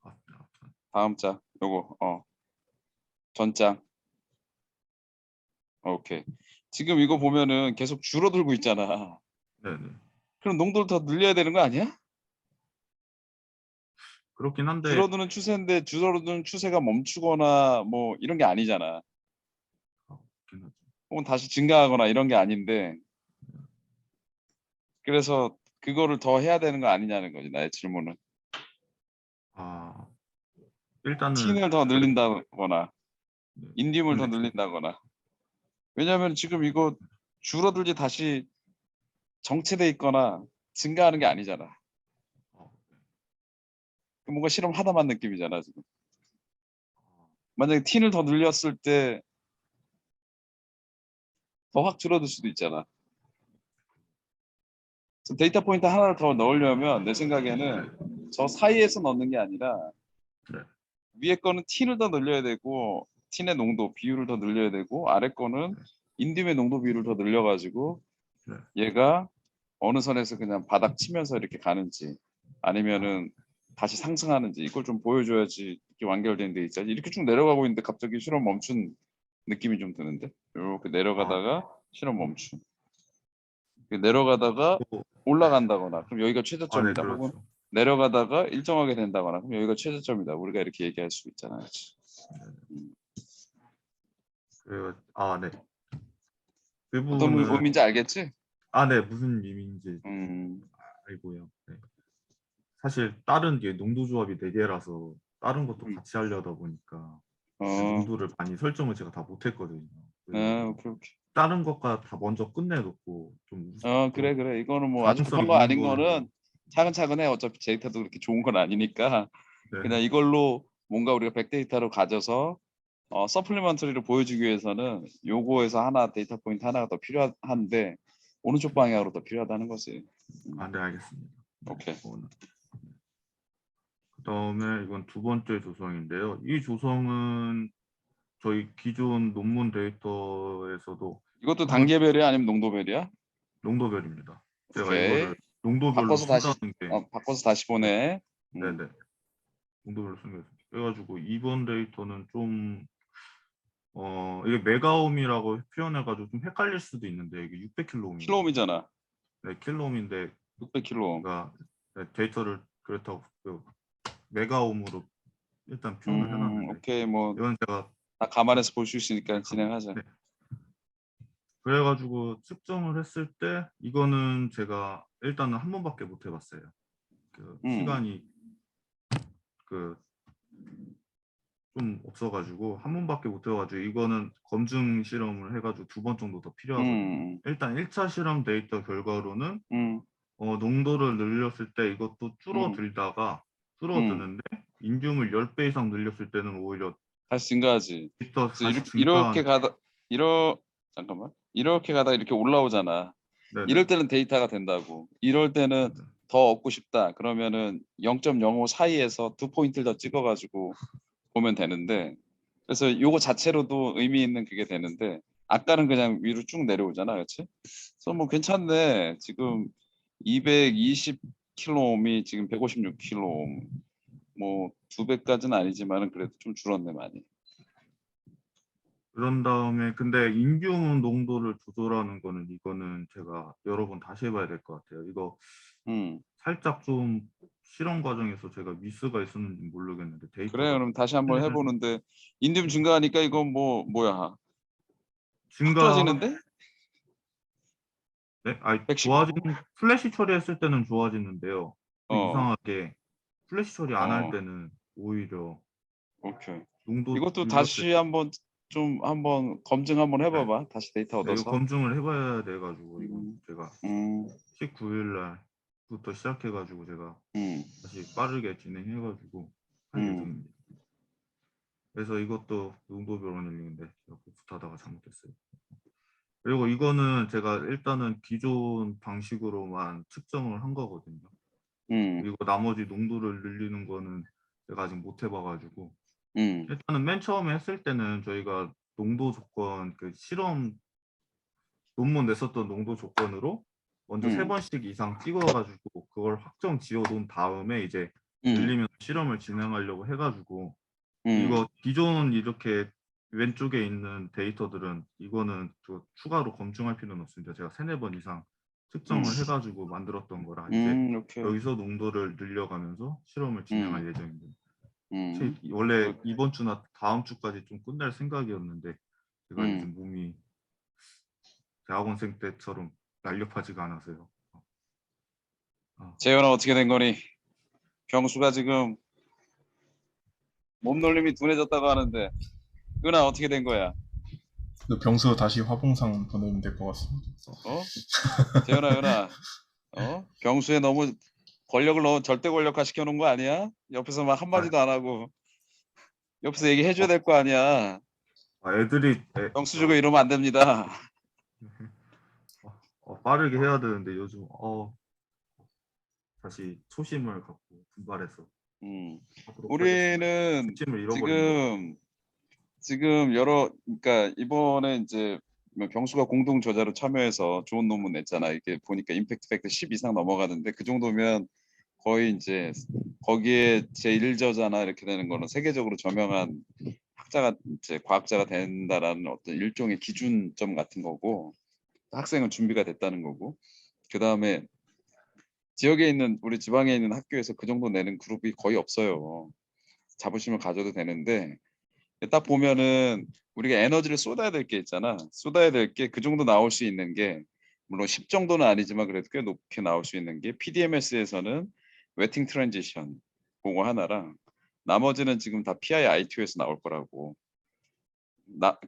B: 아,
A: 다음 장 요거 전장. 오케이. 지금 이거 보면은 계속 줄어들고 있잖아.
B: 네네.
A: 그럼 농도를 더 늘려야 되는 거 아니야?
B: 그렇긴 한데
A: 줄어드는 추세인데 줄어드는 추세가 멈추거나 뭐 이런 게 아니잖아.
B: 그렇긴 하죠.
A: 혹은 다시 증가하거나 이런 게 아닌데 그래서 그거를 더 해야 되는 거 아니냐는 거지 나의 질문은.
B: 아, 일단은
A: 틴을 더
B: 저희
A: 늘린다거나
B: 네,
A: 인듐을 더
B: 근데
A: 늘린다거나. 왜냐하면 지금 이거 줄어들지 다시 정체돼 있거나 증가하는 게 아니잖아.
B: 어,
A: 뭔가 실험하다만 느낌이잖아 지금.
B: 어,
A: 만약에 틴을 더 늘렸을 때 더 확 줄어들 수도 있잖아. 그래서 데이터 포인트 하나를 더 넣으려면 내
B: 네,
A: 생각에는 저 사이에서 넣는 게 아니라
B: 네,
A: 위에 거는 틴을 더 늘려야 되고 틴의 농도 비율을 더 늘려야 되고 아래 거는
B: 네,
A: 인듐의 농도 비율을 더 늘려가지고
B: 네.
A: 얘가 어느 선에서 그냥 바닥 치면서 이렇게 가는지
B: 아,
A: 아니면은 다시 상승하는지 이걸 좀 보여줘야지 이렇게 완결된 데 있잖아. 이렇게 쭉 내려가고 있는데 갑자기 실험 멈춘 느낌이 좀 드는데 이렇게
B: 아,
A: 내려가다가 실험 멈춤. 내려가다가
B: 또-
A: 올라간다거나 그럼 여기가
B: 아, 네,
A: 최저점이다. 혹은
B: 그렇죠.
A: 내려가다가 일정하게 된다거나 그럼 여기가 최저점이다. 우리가 이렇게 얘기할 수 있잖아요. 그치?
B: 네. 그
A: 어떤
B: 부분은
A: 의미인지 알겠지?
B: 네, 무슨 의미인지
A: 음,
B: 알고요. 네. 사실 다른 게 농도 조합이 4개라서 다른 것도
A: 음.
B: 같이 하려다 보니까
A: 어,
B: 농도를 많이 설정을 제가 다 못했거든요. 그래가지고
A: 오케이, 오케이.
B: 다른 것과 다 먼저 끝내놓고
A: 그래,
B: 좀
A: 그래. 이거는 뭐 아주
B: 가능성
A: 급한 거
B: 있는
A: 아닌
B: 걸로.
A: 거는 차근차근 해. 어차피 데이터도 그렇게 좋은 건 아니니까.
B: 네.
A: 그냥 이걸로 뭔가 우리가 백데이터로 가져서 서플리먼터리를 보여주기 위해서는 요거에서 하나 데이터 포인트 하나가 더 필요한데 어느 쪽 방향으로 더 필요하다는 거지.
B: 네, 알겠습니다. 네,
A: 오케이.
B: 그다음에 이건 두 번째 조성인데요. 이 조성은 저희 기존 논문 데이터에서도
A: 이것도
B: 한번
A: 단계별이야 아니면 농도별이야?
B: 농도별입니다. 제가
A: 오케이.
B: 이거를 농도별로 쓴다는 게
A: 바꿔서 다시 보내.
B: 네네, 농도별로 쓴 게 그래가지고 이번 데이터는 좀 이게 메가옴이라고 표현해가지고 좀 헷갈릴 수도 있는데 이게 600킬로옴입니다.
A: 킬로옴이잖아.
B: 네, 킬로옴인데
A: 600킬로옴.
B: 제가 데이터를 그렇다고 메가옴으로 일단 표현을 해놨는데
A: 오케이. 뭐
B: 이건 제가
A: 다 감안해서 볼 수 있으니까 진행하자.
B: 네. 그래가지고 측정을 했을 때 이거는 제가 일단은 한 번밖에 못 해봤어요. 시간이 좀 없어가지고 한 번밖에 못 해가지고 이거는 검증 실험을 해가지고 2번 정도 더 필요하거든요. 일단 1차 실험 데이터 결과로는 농도를 늘렸을 때 이것도 줄어드는데 인듐을 10배 이상 늘렸을 때는 오히려
A: 다시 증가하지.
B: 데이터
A: 그래서
B: 다시
A: 이렇게
B: 증가한.
A: 가다 잠깐만. 이렇게 가다 이렇게 올라오잖아.
B: 네네.
A: 이럴 때는 데이터가 된다고. 이럴 때는 더 얻고 싶다. 그러면은 0.05 사이에서 2포인트를 더 찍어가지고 보면 되는데, 그래서 요거 자체로도 의미 있는 그게 되는데, 아까는 그냥 위로 쭉 내려오잖아, 그렇지? 그래서 뭐 괜찮네. 지금 220킬로옴이 지금 156킬로옴. 뭐 2배까지는 아니지만은 그래도 좀 줄었네 많이.
B: 그런 다음에 근데 인듐 농도를 조절하는 거는 이거는 제가 여러 번 다시 해봐야 될 것 같아요. 이거
A: 음.
B: 살짝 좀 실험 과정에서 제가 미스가 있었는지 모르겠는데
A: 그래,
B: 데이터가
A: 그럼 다시 한번 해보는데 인듐 증가하니까 이건 뭐야? 확
B: 증가.
A: 좋아지는데?
B: 네? 아니
A: 110.
B: 플래시 처리했을 때는 좋아지는데요. 또
A: 어,
B: 이상하게 플래시 처리 안 할
A: 어,
B: 때는 오히려
A: 오케이.
B: 농도
A: 이것도
B: 늘렸을
A: 다시 한번 검증 한번
B: 때
A: 해봐봐. 다시 데이터
B: 네, 이거
A: 얻어서.
B: 검증을 해봐야 돼가지고 이건
A: 음,
B: 제가
A: 음,
B: 19일 날부터 시작해가지고 제가
A: 음,
B: 다시 빠르게 진행해가지고 할
A: 음,
B: 예정입니다. 그래서 이것도 농도별 원일링인데 제가 복붙하다가 잘못했어요. 그리고 이거는 제가 일단은 기존 방식으로만 측정을 한 거거든요.
A: 음,
B: 그리고 나머지 농도를 늘리는 거는 제가 아직 못 해봐가지고
A: 음,
B: 일단은 맨 처음에 했을 때는 저희가 농도 조건 실험 논문 냈었던 농도 조건으로 먼저 3번씩 이상 찍어가지고 그걸 확정 지어 놓은 다음에 이제
A: 음,
B: 늘리면 실험을 진행하려고 해가지고
A: 음,
B: 이거 기존 이렇게 왼쪽에 있는 데이터들은 이거는 추가로 검증할 필요는 없습니다. 제가 3-4번 이상 측정을 해가지고 만들었던 거라 이제
A: 오케이.
B: 여기서 농도를 늘려가면서 실험을 진행할 예정입니다. 원래
A: 굿.
B: 이번 주나 다음 주까지 좀 끝날 생각이었는데 제가 요즘
A: 음.
B: 몸이 대학원생 때처럼 날렵하지가 않아서요.
A: 재현아 어떻게 된 거니? 경수가 지금 몸놀림이 둔해졌다고 하는데, 은하 어떻게 된 거야?
D: 그 병수 다시 화봉상 보내면 될 것 같습니다.
A: 어? 재현아, 은하, 경수에 너무 권력을 너무 절대 권력화 시켜놓은 거 아니야? 옆에서 막 한마디도 안 하고 옆에서 얘기해줘야 될 거 아니야. 경수 주고 이러면 안 됩니다.
B: 빠르게 해야 되는데 요즘 다시 초심을 갖고 분발해서
A: 음.
B: 하도록 하겠습니다.
A: 우리는
B: 초심을 잃어버린 것 같아요.
A: 지금 그러니까 이번에 이제 뭐 경수가 공동 저자로 참여해서 좋은 논문 냈잖아. 이게 보니까 임팩트 팩터 10 이상 넘어가는데 그 정도면 거의 이제 거기에 제1저자나 이렇게 되는 거는 세계적으로 저명한 학자가 이제 과학자가 된다라는 어떤 일종의 기준점 같은 거고 학생은 준비가 됐다는 거고 그 다음에 지역에 있는 우리 지방에 있는 학교에서 그 정도 내는 그룹이 거의 없어요. 자부심을 가져도 되는데 딱 보면은 우리가 에너지를 쏟아야 될 게 있잖아. 쏟아야 될 게 그 정도 나올 수 있는 게 물론 10 정도는 아니지만 그래도 꽤 높게 나올 수 있는 게 PDMS에서는 웨팅 트랜지션 그거 하나랑 나머지는 지금 다 PI ITO에서 나올 거라고.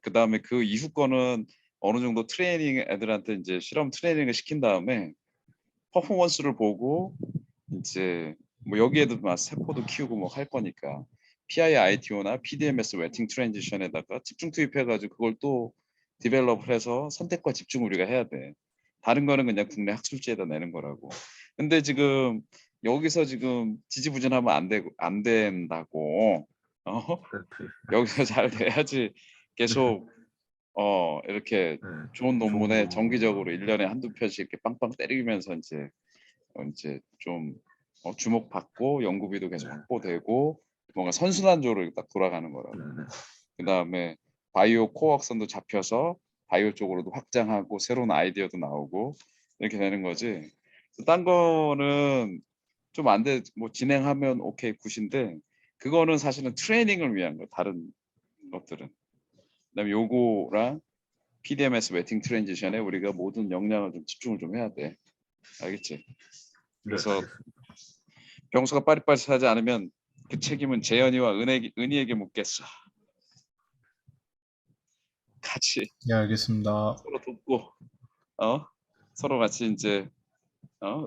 A: 그다음에 그 이후 거는 어느 정도 트레이닝 애들한테 이제 실험 트레이닝을 시킨 다음에 퍼포먼스를 보고 이제 뭐 여기에도 막 세포도 키우고 뭐 할 거니까 PI ITO나 PDMS 웨팅 트랜지션에다가 집중 투입해가지고 그걸 또 디벨롭을 해서 선택과 집중 우리가 해야 돼. 다른 거는 그냥 국내 학술지에다 내는 거라고. 근데 지금 여기서 지금 지지부진하면 안 된다고. 어? 여기서 잘 돼야지 계속 이렇게
B: 네,
A: 좋은 논문에 정기적으로
B: 네.
A: 1년에 한두 편씩 이렇게 빵빵 때리면서 이제 좀 주목받고 연구비도 계속 확보되고 뭔가 선순환적으로 딱 돌아가는 거라고.
B: 네, 네.
A: 그다음에 바이오 코어학선도 잡혀서 바이오 쪽으로도 확장하고 새로운 아이디어도 나오고 이렇게 되는 거지. 딴 거는 좀 안 돼. 뭐 진행하면 오케이 굿인데 그거는 사실은 트레이닝을 위한 거. 다른 것들은. 그다음에 요거랑 PDMS 웨팅 트랜지션에 우리가 모든 역량을 좀 집중을 좀 해야 돼. 알겠지?
B: 네,
A: 그래서
B: 알겠습니다.
A: 병수가 빠릿빠릿하지 않으면 그 책임은 재현이와 은희에게 묻겠어. 같이
D: 예, 알겠습니다.
A: 서로 돕고 서로 같이 이제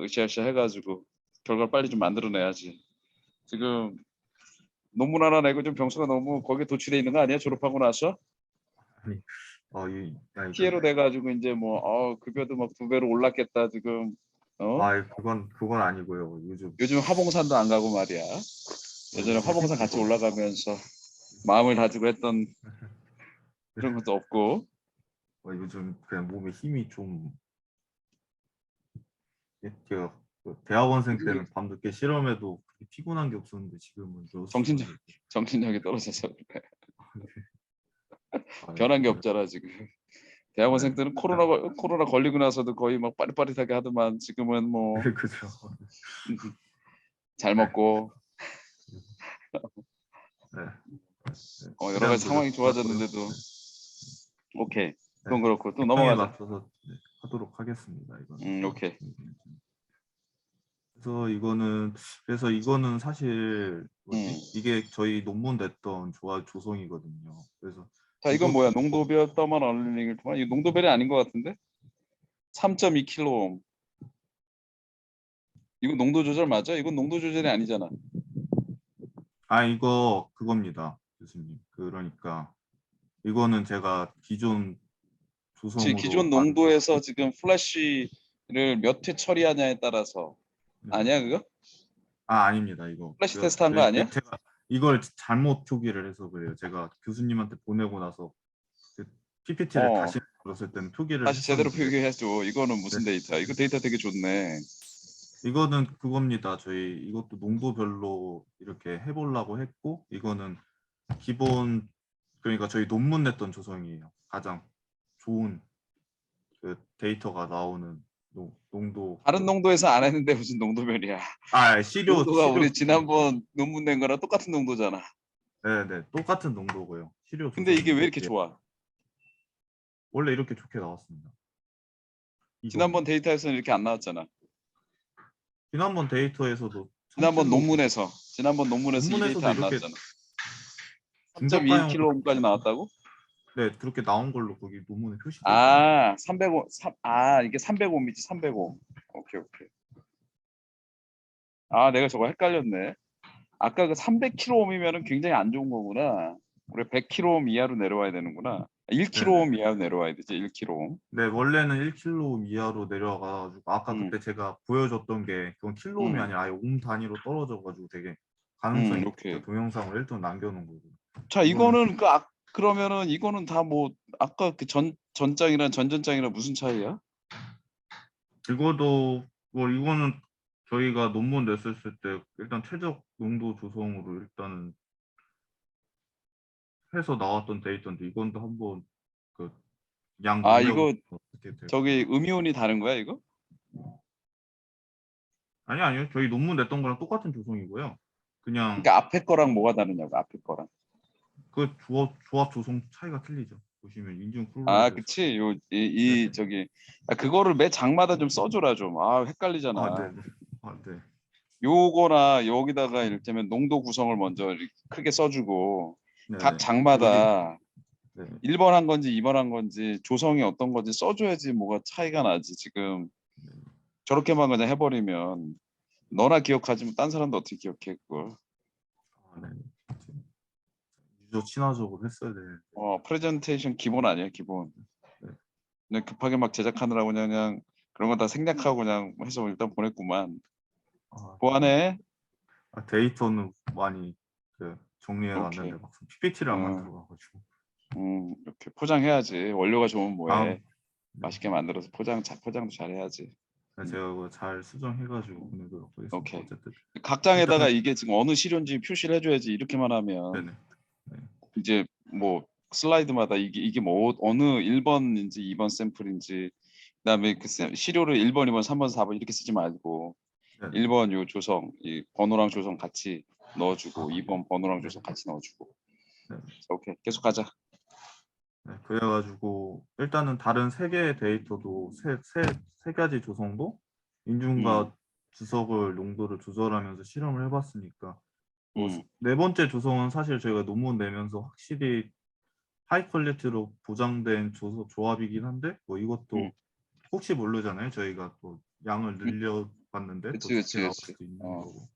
A: 으쌰으쌰 해가지고 결과를 빨리 좀 만들어내야지. 지금 논문 하나 내고 좀 병수가 너무 거기에 도취돼 있는 거 아니야? 졸업하고 나서
B: 아니, 아니,
A: 피해로 돼가지고 이제 뭐 급여도 막 2배로 올랐겠다 지금.
B: 그건 아니고요.
A: 요즘 화봉산도 안 가고 말이야. 예전에 화봉산 같이 올라가면서 마음을 다지고 했던 그런 것도 없고.
B: 요즘 그냥 몸에 힘이 좀 제가 대학원생 때는 밤늦게 실험해도 그렇게 피곤한 게 없었는데 지금은
A: 정신력이 떨어져서 그래.
B: 아,
A: 변한 게 없잖아 지금. 대학원생 때는 코로나 걸리고 나서도 거의 막 빠릿빠릿하게 하더만 지금은 뭐
B: 그죠.
A: 잘 먹고
B: 네.
A: 여러 가지 상황이 좋아졌는데도 오케이. 그건 그렇고 또
B: 상황에
A: 넘어가자.
B: 맞춰서 하도록 하겠습니다.
A: 오케이.
B: 그래서 이거는 사실 이게 저희 논문 냈던 조성이거든요. 그래서
A: 자 이건 뭐야? 농도별 더먼 얼링을 통한 이거 농도별이 아닌 것 같은데? 3.2kΩ. 이거 농도 조절 맞아? 이건 농도 조절이 아니잖아.
B: 이거 그겁니다, 교수님. 그러니까 이거는 제가 기존 조성으로
A: 기존 농도에서 지금 플래시를 몇 회 처리하냐에 따라서 아니야 그거?
B: 아닙니다. 이거
A: 플래시 테스트 한 거 아니야?
B: 제가 이걸 잘못 표기를 해서 그래요. 제가 교수님한테 보내고 나서 그 PPT를 다시 만들었을 때는 표기를
A: 다시 제대로
B: 했었는데
A: 표기해줘. 이거는 무슨 데이터야? 이거 데이터 되게 좋네.
B: 이거는 그겁니다. 이것도 농도별로 이렇게 해보려고 했고 이거는 기본 그러니까 저희 논문 냈던 조성이에요. 가장 좋은 그 데이터가 나오는 농도.
A: 다른 농도에서 안 했는데 무슨 농도별이야?
B: 시료
A: 농도가 우리 지난번 논문 낸 거랑 똑같은 농도잖아.
B: 네네 똑같은 농도고요. 시료
A: 근데 이게 왜
B: 조성인데
A: 이렇게 좋아?
B: 원래 이렇게 좋게 나왔습니다.
A: 지난번 데이터에서는 이렇게 안 나왔잖아.
B: 지난번 데이터에서도
A: 지난번 논문에서 이 데이터 안
B: 이렇게
A: 나왔잖아.
B: 중저가형
A: 3.21kg까지 나왔다고?
B: 네 그렇게 나온 걸로 거기 논문에 표시되어 있습니다.
A: 305. 이게 305미지 305. 오케이. 내가 저거 헷갈렸네. 아까 그 300kg이면은 굉장히 안 좋은 거구나. 우리 100kg 이하로 내려와야 되는구나. 1kg 이하로 내려와야 되지. 1kg.
B: 네 원래는 1kg 이하로 내려가가지고 아까 그때 제가 보여줬던 게 그건 킬로옴이 아니라 아예 옴 단위로 떨어져가지고 되게 가능성이
A: 오케이.
B: 동영상을 1등 남겨놓은 거고.
A: 자 이거는 그러면은 이거는 다 뭐 아까 그 전장이랑 전전장이랑 무슨 차이야?
B: 이거는 저희가 논문 냈었을 때 일단 최적 농도 조성으로 일단은 해서 나왔던 데이터인데 이건 또 한번 그양
A: 이거
B: 어떻게 될까?
A: 저기 음이온이 다른 거야 이거?
B: 아니요. 저희 논문 냈던 거랑 똑같은 조성이고요. 그냥
A: 그러니까 앞에 거랑 뭐가 다르냐고, 앞에 거랑.
B: 그 조합 조성 차이가 틀리죠. 보시면 인중
A: 아,
B: 클로라이드.
A: 그치.
B: 네네.
A: 저기, 그거를 매 장마다 좀 써줘라 좀. 아,
B: 아,
A: 헷갈리잖아.
B: 네네. 아, 네.
A: 요거나 여기다가 이를테면 농도 구성을 먼저 이렇게 크게 써주고 각
B: 네네. 여기
A: 장마다
B: 네.
A: 1번 한 건지 2번 한 건지 조성이 어떤 건지 써줘야지 뭐가 차이가 나지. 지금 저렇게만 그냥 해버리면 너나 기억하지만 딴 사람도 어떻게 기억해 그걸.
B: 아, 네. 유저 친화적으로 했어야 되는데.
A: 프레젠테이션 기본 아니야 기본.
B: 네.
A: 그냥 급하게 막 제작하느라고 그냥 그런 거 다 생략하고 그냥 해서 일단 보냈구만.
B: 아,
A: 보안해.
B: 데이터는 많이 정리해
A: 오케이.
B: 놨는데 막상 PPT를 안
A: 어,
B: 만들어 가지고.
A: 이렇게 포장해야지. 원료가 좋으면 뭐해.
B: 다음 네.
A: 맛있게 만들어서 포장도 잘해야지.
B: 제가 그거 잘 수정해 가지고 보내도록 하겠습니다.
A: 오케이.
B: 어쨌든
A: 각 장에다가
B: 일단은
A: 이게 지금 어느 시료인지 표시를 해줘야지. 이렇게만
B: 네네.
A: 하면
B: 네.
A: 이제 뭐 슬라이드마다 이게 뭐 어느 1번인지 2번 샘플인지 그다음에 시료를 1번, 2번, 3번, 4번 이렇게 쓰지 말고
B: 네네.
A: 1번 요 조성, 이 번호랑 조성 같이 넣어주고
B: 아,
A: 2번 번호랑
B: 네.
A: 조성 같이 넣어주고.
B: 네.
A: 자, 오케이. 계속 가자.
B: 네, 그래가지고 일단은 다른 세 개의 데이터도 세 가지 조성도
A: 음,
B: 인중과 주석을 농도를 조절하면서 실험을 해봤으니까 뭐
A: 음,
B: 네 번째 조성은 사실 저희가 논문 내면서 확실히 하이 퀄리티로 보장된 조합이긴 한데 뭐
A: 음,
B: 이것도 혹시 모르잖아요. 저희가 또 양을
A: 음.
B: 늘려봤는데 또
A: 그치,
B: 좋게
A: 그치,
B: 나올
A: 그치.
B: 수도 있는 거고.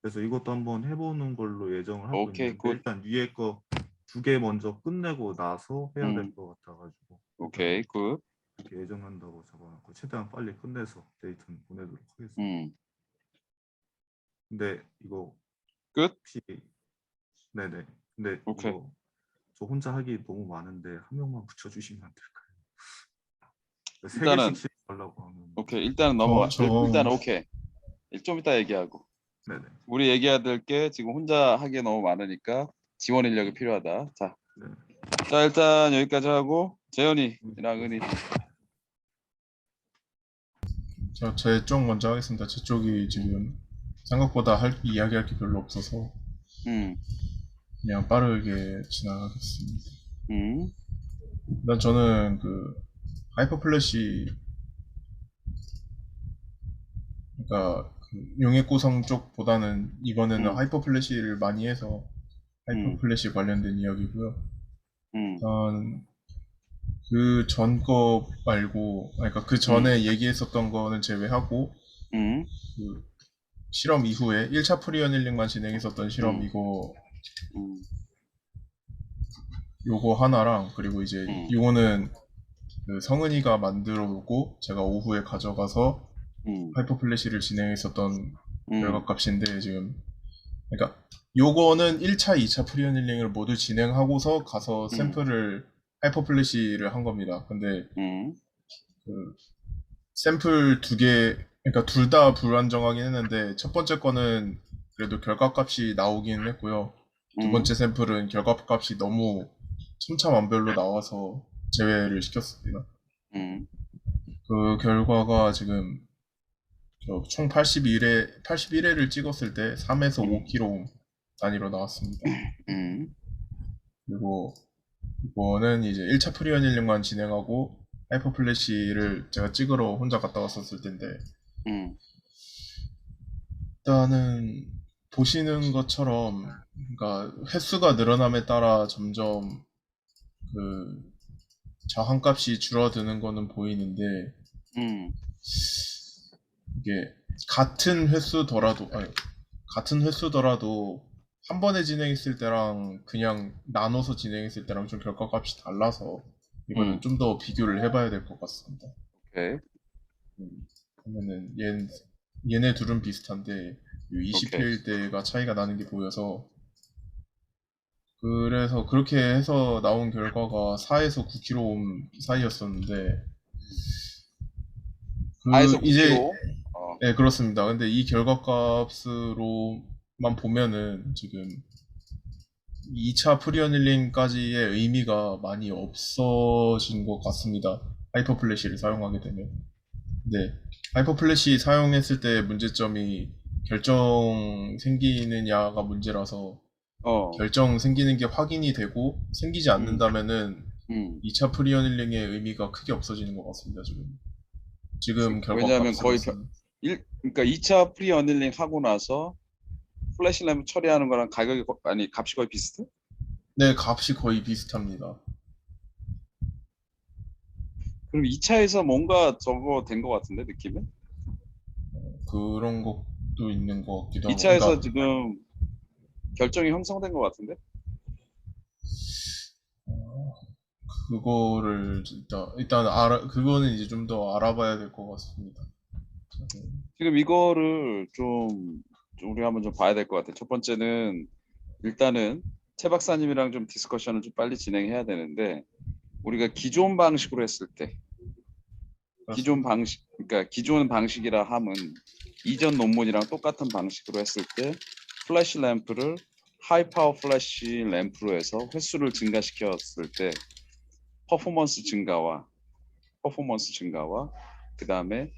B: 그래서 이것도 한번 해보는 걸로 예정을 하고
A: 오케이,
B: 있는데
A: 굿.
B: 일단 위에 거 두 개 먼저 끝내고 나서 해야 될
A: 음,
B: 것 같아가지고
A: 오케이,
B: 일단은
A: 굿.
B: 이렇게 예정한다고 잡아놨고 최대한 빨리 끝내서 데이트는 보내도록 하겠습니다.
A: 음,
B: 근데 이거
A: 끝.
B: 혹시 네네. 근데
A: 오케이.
B: 이거 저 혼자 하기 너무 많은데 한 명만 붙여주시면 안 될까요? 세 개씩
A: 일단은
B: 실험하려고 하면
A: 오케이. 일단은
D: 저,
A: 넘어가. 일단
D: 저,
A: 오케이. 좀 이따 얘기하고.
B: 네네.
A: 우리 얘기해야 될 게 지금 혼자 하기에 너무 많으니까 지원 인력이 필요하다. 자,
B: 네.
A: 자 일단 여기까지 하고 재현이랑 은희.
D: 제 쪽 먼저 하겠습니다. 제 쪽이 지금 생각보다 이야기할 게 별로 없어서
A: 음,
D: 그냥 빠르게 지나가겠습니다.
A: 음,
D: 일단 저는 그 하이퍼 플래시, 그러니까 그 용액 구성 쪽보다는 이번에는
A: 음,
D: 하이퍼 플래시를 많이 해서 하이퍼
A: 음,
D: 플래시 관련된 이야기고요.
A: 음,
D: 일단 그 전 거 말고, 그러니까 그
A: 음,
D: 전에 얘기했었던 거는 제외하고
A: 음,
D: 그 실험 이후에 1차 프리어닐링만 진행했었던 실험
A: 음, 음,
D: 요거 하나랑, 그리고 이제
A: 음,
D: 요거는 그 성은이가 만들어 놓고 제가 오후에 가져가서
A: 음,
D: 하이퍼 플래시를 진행했었던
A: 음,
D: 결과값인데, 지금 그러니까 요거는 1차, 2차 프리어닐링을 모두 진행하고서 가서
A: 음,
D: 샘플을 하이퍼 플래시를 한 겁니다. 근데
A: 음,
D: 그 샘플 두 개, 그러니까 둘 다 불안정하긴 했는데 첫 번째 거는 그래도 결과값이 나오긴 했고요. 두
A: 음,
D: 번째 샘플은 결과값이 너무 천차만별로 나와서 제외를 시켰습니다.
A: 음,
D: 그 결과가 지금 총 81회를 찍었을 때 3에서
A: 음,
D: 5kg 단위로 나왔습니다.
A: 음,
D: 그리고 이거는 이제 1차 프리어닐링만 진행하고 하이퍼 플래시를 제가 찍으러 혼자 갔다 왔었을 텐데,
A: 음,
D: 일단은 보시는 것처럼 그러니까 횟수가 늘어남에 따라 점점 그 저항값이 줄어드는 거는 보이는데,
A: 음,
D: 이게 같은 횟수더라도 한 번에 진행했을 때랑 그냥 나눠서 진행했을 때랑 좀 결과값이 달라서 이거는
A: 음,
D: 좀 더 비교를 해봐야 될 것 같습니다.
A: 오케이,
D: 보면은 얘네 둘은 비슷한데 이
A: 오케이,
D: 20회일 때가 차이가 나는 게 보여서, 그래서 그렇게 해서 나온 결과가 4에서 9kΩ 사이였었는데,
A: 4에서
D: 이제
A: 9kg. 어,
D: 네, 그렇습니다. 근데 이 결과값으로만 보면은 지금 2차 프리어닐링까지의 의미가 많이 없어진 것 같습니다. 하이퍼 플래시를 사용하게 되면. 네. 하이퍼 플래시 사용했을 때 문제점이 결정 생기느냐가 문제라서
A: 어,
D: 결정 생기는 게 확인이 되고 생기지 않는다면은
A: 음.
D: 2차 프리어닐링의 의미가 크게 없어지는 것 같습니다, 지금
A: 왜냐하면 거의
D: 결과값으로서는.
A: 그러니까 2차 프리 어닐링 하고 나서 플래시 램프 처리하는 거랑 가격이 아니 값이 거의 비슷해?
D: 네, 값이 거의 비슷합니다.
A: 그럼 2차에서 뭔가 저거 된 것 같은데 느낌은?
D: 그런 것도 있는 것 같기도 하고.
A: 2차에서
D: 그러니까
A: 지금 결정이 형성된 것 같은데?
D: 어, 그거를 일단 그거는 이제 좀 더 알아봐야 될 것 같습니다.
A: 지금 이거를 좀 우리 한번 좀 봐야 될 것 같아. 첫 번째는 일단은 최 박사님이랑 좀 디스커션을 좀 빨리 진행해야 되는데 우리가 기존 방식으로 했을 때 기존 방식 그러니까 기존 방식이라 함은 이전 논문이랑 똑같은 방식으로 했을 때 플래시 램프를 하이 파워 플래시 램프로 해서 횟수를 증가시켰을 때 퍼포먼스 증가와 그 다음에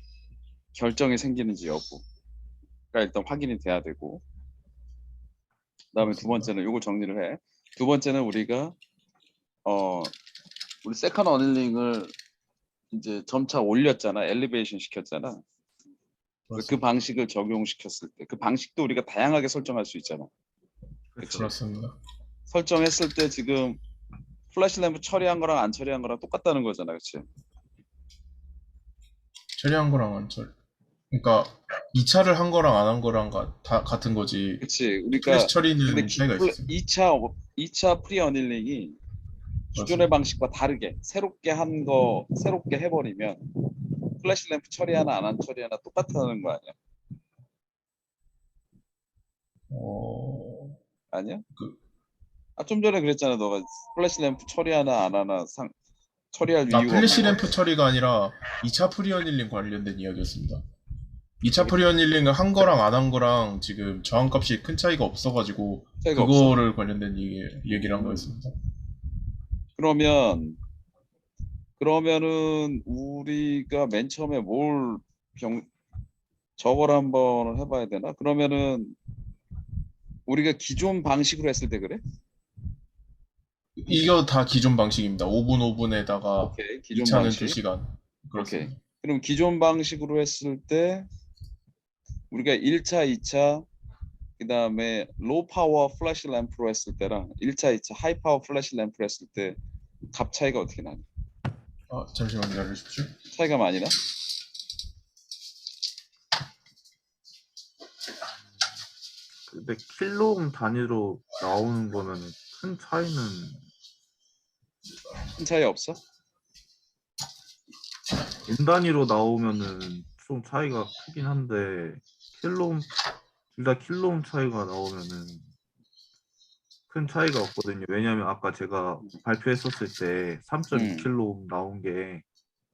A: 결정이 생기는지 여부가 일단 확인이 돼야 되고 그다음에 두 번째는 요거 정리를 해. 두 번째는 우리가 우리 세컨 어닐링을 이제 점차 올렸잖아. 엘리베이션 시켰잖아. 그래서 그 방식을 적용시켰을 때 그 방식도 우리가 다양하게 설정할 수 있잖아. 그치?
D: 그렇습니다.
A: 설정했을 때 지금 플래시 램프 처리한 거랑 안 처리한 거랑 똑같다는 거잖아. 그치?
D: 처리한 거랑 안 처리. 그러니까 2차를 한 거랑 안 한 거랑 다 같은 거지.
A: 그치?
D: 플래시
A: 우리가 근데
D: 처리는 차이가 있었어요.
A: 2차 프리 어닐링이 기존의 방식과 다르게 새롭게 해버리면 플래시 램프 처리하나 안 처리하나 똑같다는 거 아니야?
D: 어,
A: 아니야?
D: 그,
A: 좀 전에 그랬잖아. 너가 플래시 램프 처리하나 안 하나 처리할 이유가
D: 플래시
A: 없는
D: 램프
A: 거지.
D: 처리가 아니라 2차 프리어닐링 관련된 이야기였습니다. 2차 프리어닐링을 한 거랑 안 한 거랑 지금 저항값이 큰 차이가 없어가지고
A: 차이가 없어?
D: 그거를 관련된 얘기를 한 거였습니다.
A: 그러면은 우리가 맨 처음에 저걸 한번 해봐야 되나? 그러면은 우리가 기존 방식으로 했을 때 그래?
D: 이거 다 기존 방식입니다. 5분 5분에다가
A: 오케이. 기존
D: 2차는
A: 방식.
D: 2시간.
A: 오케이.
D: 그렇습니다.
A: 그럼 기존 방식으로 했을 때 우리가 1차, 2차 그다음에 로우 파워 플래시 램프로 했을 때랑 1차, 2차 하이 파워 플래시 램프로 했을 때 값 차이가 어떻게 나냐?
D: 잠시만 기다려주십시오.
A: 차이가 많이 나?
B: 근데 킬로옴 단위로 나오는 거면 큰 차이는
A: 큰 차이 없어?
B: 옴 단위로 나오면은 좀 차이가 크긴 한데 킬로옴 둘 다 킬로옴 차이가 나오면은 큰 차이가 없거든요. 왜냐하면 아까 제가 발표했었을 때 3.2킬로옴 나온 게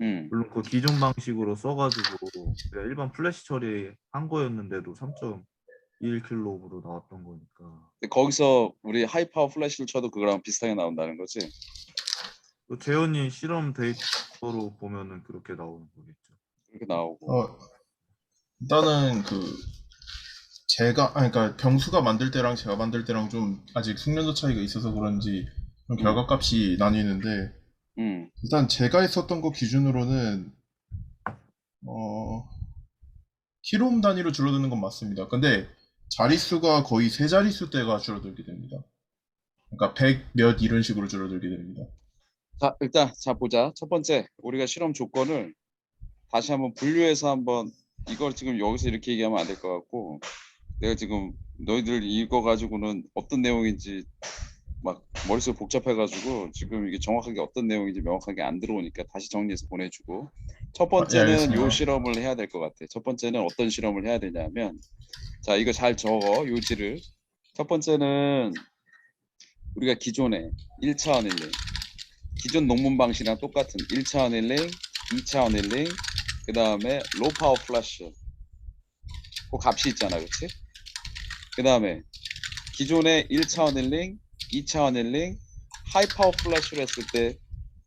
A: 음.
B: 물론 그 기존 방식으로 써가지고 제가 일반 플래시 처리한 거였는데도 3.21킬로옴으로 나왔던 거니까.
A: 근데 거기서 우리 하이 파워 플래시를 쳐도 그거랑 비슷하게 나온다는 거지?
B: 또 재현이 실험 데이터로 보면은 그렇게 나오는 거겠죠.
A: 그렇게 나오고.
D: 일단은 그러니까 병수가 만들 때랑 제가 만들 때랑 좀 아직 숙련도 차이가 있어서 그런지 좀 결과값이 나뉘는데 일단 제가 했었던 거 기준으로는 킬로옴 단위로 줄어드는 건 맞습니다. 근데 자릿수가 거의 세 자릿수대가 줄어들게 됩니다. 그러니까 100 몇 이런 식으로 줄어들게 됩니다.
A: 자, 일단 보자. 첫 번째, 우리가 실험 조건을 다시 한번 분류해서 한번 이걸 지금 여기서 이렇게 얘기하면 안 될 것 같고 내가 지금 너희들 읽어 가지고는 어떤 내용인지 막 머릿속 복잡해 가지고 지금 이게 정확하게 어떤 내용인지 명확하게 안 들어오니까 다시 정리해서 보내주고 첫 번째는
D: 알겠습니다.
A: 요 실험을 해야 될 것 같아. 첫 번째는 어떤 실험을 해야 되냐면 자 이거 잘 적어 요지를. 첫 번째는 우리가 기존에 1차 어닐링 기존 논문 방식이랑 똑같은 1차 어닐링 2차 어닐링 그 다음에 로우 파워 플래시 그 값이 있잖아. 그치? 그 다음에 기존의 1차 어닐링 2차 어닐링 하이 파워 플래시로 했을 때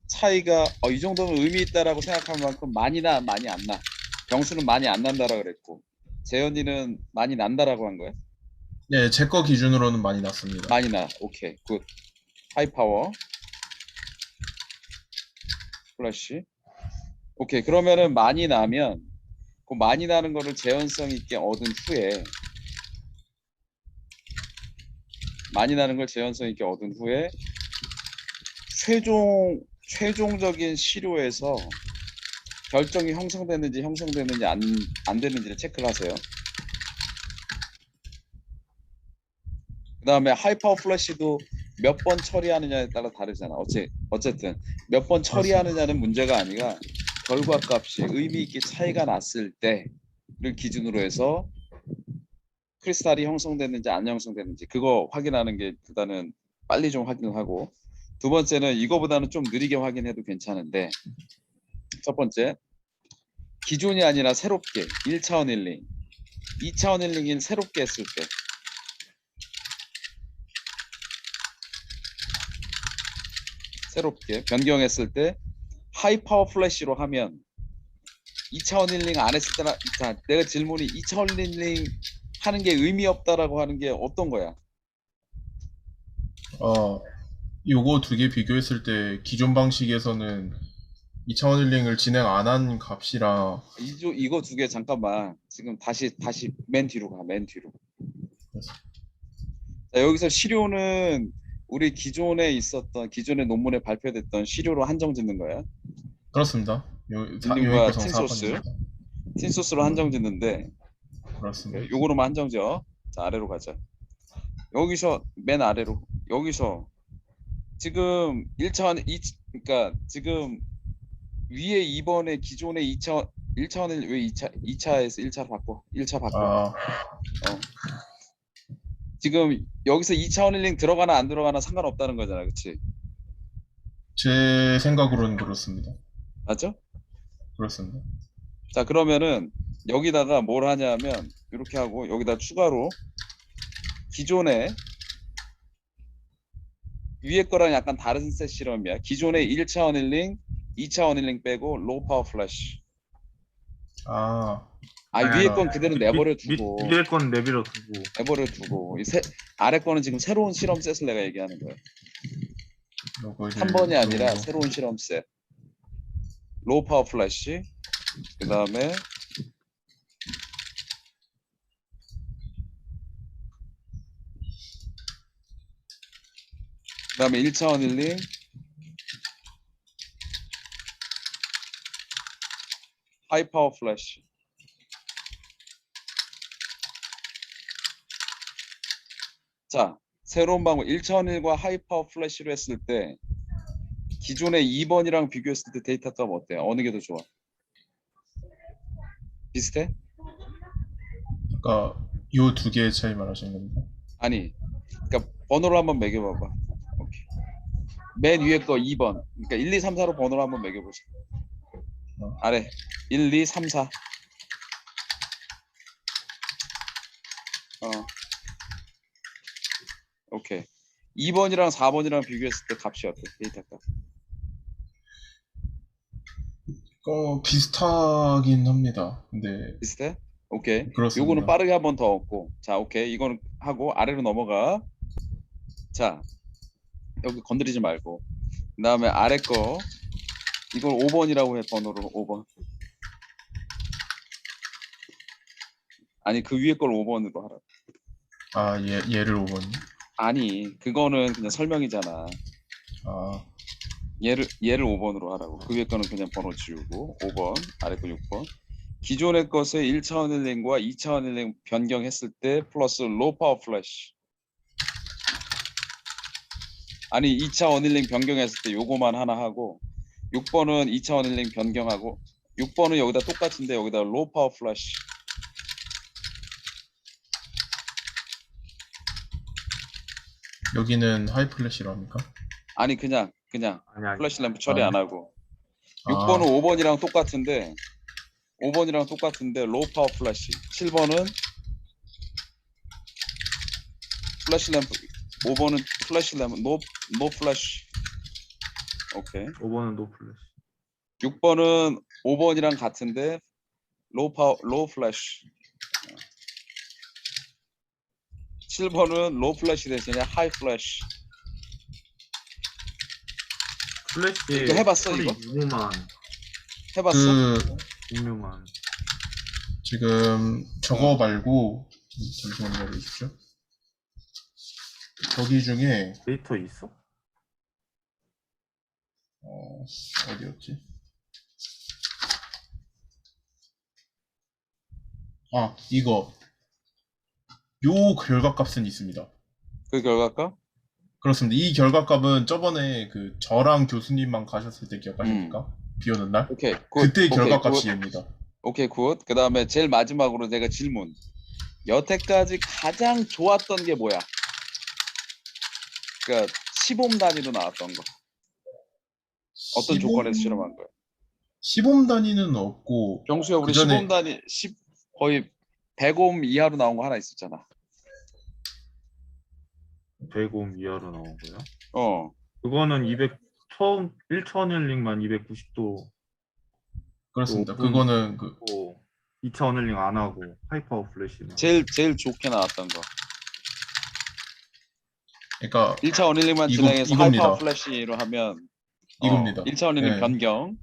A: 차이가 이 정도면 의미 있다라고 생각할 만큼 많이 나 많이 안 나? 병수는 많이 안 난다라 그랬고 재현이는 많이 난다라고 한 거야?
D: 네, 제 거 기준으로는 많이 났습니다.
A: 많이 나. 오케이. 굿. 하이 파워 플래시. 오케이. 그러면은 많이 나면 그 많이 나는 거를 재현성 있게 얻은 후에 많이 나는 걸 재현성 있게 얻은 후에 최종적인 시료에서 결정이 형성되는지 안 되는지를 체크를 하세요. 그 다음에 하이파워 플래시도 몇 번 처리하느냐에 따라 다르잖아. 어쨌든 몇 번 처리하느냐는 문제가 아니라 결과값이 의미 있게 차이가 났을 때를 기준으로 해서 크리스탈이 형성됐는지 안 형성됐는지 그거 확인하는 게 일단은 빨리 좀 확인을 하고, 두 번째는 이거보다는 좀 느리게 확인해도 괜찮은데, 첫 번째 기존이 아니라 새롭게 1차원 힐링 2차원 힐링을 새롭게 했을 때 새롭게 변경했을 때 하이파워 플래시로 하면 2차원 힐링 안 했을 때나, 자, 내가 질문이 2차원 힐링 하는 게 의미 없다라고 하는 게 어떤 거야?
D: 요거 두 개 비교했을 때 기존 방식에서는 2차원 힐링을 진행 안 한 값이라
A: 이거 두 개 잠깐만 지금 다시 맨 뒤로 가, 맨 뒤로. 자, 여기서 시료는 우리 기존에 논문에 발표됐던 시료로 한정 짓는 거야.
D: 그렇습니다.
A: 있는
D: 여기
A: 거야,
D: 구성 사건입니다.
A: 틴소스로 한정 짓는데
D: 그렇습니다.
A: 요거로만 한정 지어. 자, 아래로 가자. 여기서 맨 아래로, 여기서 지금 1차원 그러니까 지금 위에 2번에 기존의 1차원을 왜 2차에서 1차로 바꿔? 1차 바꿔. 지금 여기서 2차원 힐링 들어가나 안 들어가나 상관없다는 거잖아. 그치?
D: 제 생각으로는 그렇습니다.
A: 맞죠?
D: 그렇습니다.
A: 자, 그러면은 여기다가 뭘 하냐면 이렇게 하고 여기다 추가로 기존에 위에 거랑 약간 다른 셋 실험이야. 기존의 1차원 힐링 2차원 힐링 빼고 로우 파워 플래시. 위에 건 그대로 내버려 두고
B: 위에 건 내버려 두고
A: 아래 거는 지금 새로운 실험 셋을 내가 얘기하는 거야.
D: 요거를
A: 3번이 아니라
D: 요거.
A: 새로운 실험 셋. 로우 파워 플래시. 그 다음에 그 다음에 1차원 힐링 하이 파워 플래시. 자, 새로운 방법 1차원 힐과 하이 파워 플래시로 했을 때 기존의 2번이랑 비교했을 때 데이터 값 어때요? 어느 게 더 좋아? 비슷해?
D: 그러니까 요 두 개의 차이 말하시는 겁니다.
A: 아니, 그러니까 번호를 한번 매겨봐봐. 오케이. 맨 위에 거 2번. 그러니까 1, 2, 3, 4로 번호를 한번 매겨보자. 아래 1, 2, 3, 4. 오케이. 2번이랑 4번이랑 비교했을 때 값이 어때? 데이터 값.
D: 비슷하긴 합니다. 근데
A: 비슷해? 오케이.
D: 그렇습니다.
A: 요거는 빠르게 한번 더 얻고. 자, 오케이. 이거는 하고 아래로 넘어가. 자, 여기 건드리지 말고. 그 다음에 아래 거 이걸 5번이라고 해. 번호로 5번. 아니, 그 위에 걸 5번으로 하라.
D: 얘를 5번.
A: 아니, 그거는 그냥 설명이잖아. 얘를 5번으로 하라고. 그 위에 거는 그냥 번호 지우고 5번, 아래 거 6번. 기존의 것의 1차원 힐링과 2차원 힐링 변경했을 때 플러스 로우 파워 플래시. 아니, 2차원 힐링 변경했을 때 요거만 하나 하고 6번은 2차원 힐링 변경하고 6번은 여기다 똑같은데 여기다 로우 파워 플래시.
D: 여기는 하이 플래시로 합니까?
A: 아니, 그냥
B: 아니.
A: 플래시 램프 처리 안 하고 6번은 5번이랑 똑같은데 로우 파워 플래시. 7번은 플래시 램프. 5번은 플래시 램프 노 플래시. 오케이.
B: 5번은 노 플래시.
A: 6번은 5번이랑 같은데 로우 플래시. 7번은 로우 플래시 대신에 하이 플래시.
B: 플래시
A: 이거 해봤어, 이거?
B: 유무만
A: 해봤어?
D: 그
B: 유무만
D: 지금 저거 말고 잠시만요, 보십시오. 저기 중에
B: 데이터 있어?
D: 어디였지? 아, 이거 요 결과값은 있습니다.
A: 그 결과값?
D: 그렇습니다. 이 결과값은 저번에 그 저랑 교수님만 가셨을 때 기억하십니까? 비 오는 날?
A: 오케이, 굿.
D: 그때
A: 오케이,
D: 결과값이
A: 굿.
D: 얘입니다.
A: 오케이, 굿. 그 다음에 제일 마지막으로 내가 질문. 여태까지 가장 좋았던 게 뭐야? 그러니까 시범 단위로 나왔던 거. 어떤 조건에서 실험한 거야?
D: 시범 단위는 없고
A: 경수야, 우리
D: 그전에-
A: 시범 단위 거의 100옴 이하로 나온 거 하나 있었잖아.
B: 100옴 이하로 나온 거야?
A: 어.
B: 그거는 200 처음 1차 언일링만 290도
D: 그렇습니다.
B: 오픈.
D: 그거는 그
B: 2차 언일링 안 하고 하이파워 플래시만.
A: 제일 좋게 나왔던 거.
D: 그러니까
A: 1차 언일링만 진행해서
D: 이겁니다.
A: 하이파워 플래시로 하면
D: 이겁니다.
A: 1차 언일링
D: 네.
A: 변경.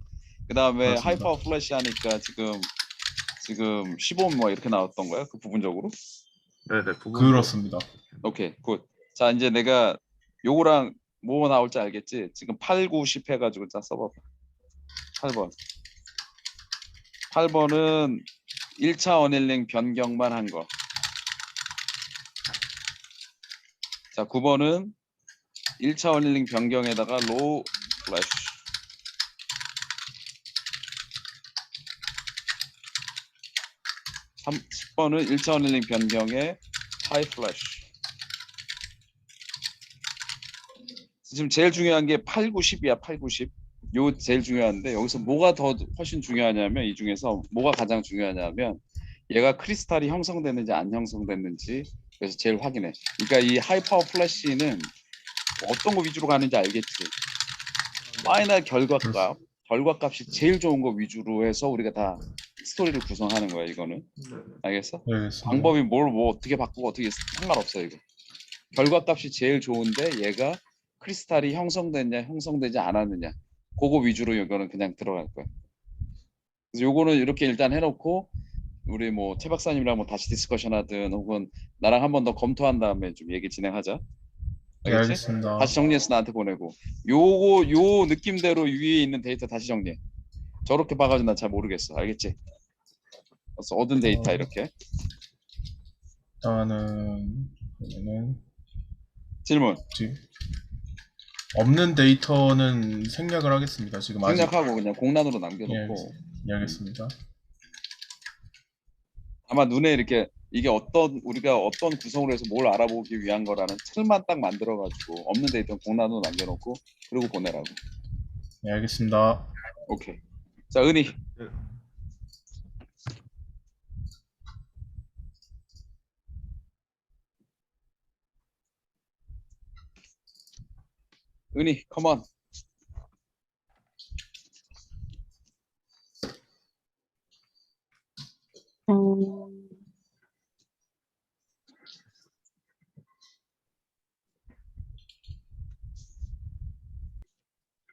A: 그다음에
D: 그렇습니다.
A: 하이파워 플래시 하니까 지금 15옴 뭐 이렇게 나왔던 거야? 그 부분적으로?
B: 네네.
D: 그렇습니다.
A: 오케이, 굿. 자, 이제 내가 요거랑 뭐 나올지 알겠지? 지금 8, 9, 10 해가지고 자 써봐봐. 8번. 8번은 1차 언일링 변경만 한 거. 자, 9번은 1차 언일링 변경에다가 로우 플래시. 10번은 1차 언일링 변경에 하이 플래시. 지금 제일 중요한 게 8, 9, 10이야. 8, 9, 10. 요 제일 중요한데 여기서 뭐가 더 훨씬 중요하냐면 이 중에서 뭐가 가장 중요하냐면 얘가 크리스탈이 형성됐는지 안 형성됐는지 그래서 제일 확인해. 그러니까 이 하이파워 플래시는 어떤 거 위주로 가는지 알겠지? 파이널 결과값이 제일 좋은 거 위주로 해서 우리가 다 스토리를 구성하는 거야. 이거는 알겠어?
D: 네, 알겠습니다.
A: 방법이 뭘 뭐 어떻게 바꾸고 어떻게 상관없어. 이거 결과값이 제일 좋은데 얘가 크리스탈이 형성됐냐 형성되지 않았느냐 그거 위주로 이거는 그냥 들어갈 거야. 그래서 요거는 이렇게 일단 해놓고 우리 뭐 최 박사님이랑 뭐 다시 디스커션하든 혹은 나랑 한 번 더 검토한 다음에 좀 얘기 진행하자.
D: 네,
A: 알겠지?
D: 알겠습니다.
A: 다시 정리해서 나한테 보내고 요 느낌대로 위에 있는 데이터 다시 정리해. 저렇게 봐가지고 난 잘 모르겠어. 알겠지? 그래서 얻은 데이터 이렇게.
D: 일단은
A: 질문.
D: 지금 없는 데이터는 생략을 하겠습니다. 지금 아직.
A: 생략하고 그냥 공란으로 남겨놓고.
D: 네, 알겠습니다.
A: 아마 눈에 이렇게 이게 우리가 어떤 구성으로 해서 뭘 알아보기 위한 거라는 틀만 딱 만들어가지고 없는 데이터 공란으로 남겨놓고 그리고 보내라고.
D: 네, 알겠습니다.
A: 오케이. 자, 은희. 은희, 컴온.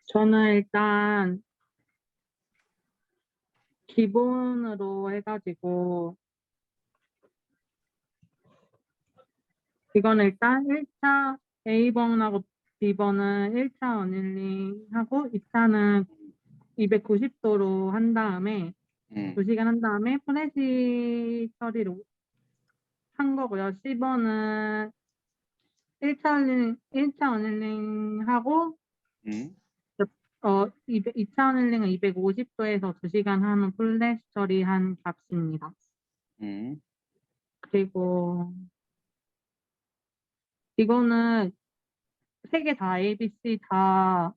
C: 저는 일단 기본으로 해가지고 이거는 일단 1차 A번하고 B번은 1차 어닐링하고 2차는 290도로 한 다음에 2시간 한 다음에 플래시 처리로 한 거고요. C번은 1차 어닐링하고 2차 어닐링은 250도에서 2시간 하는 플래시 처리한 값입니다. 그리고 이거는 3개 다 ABC 다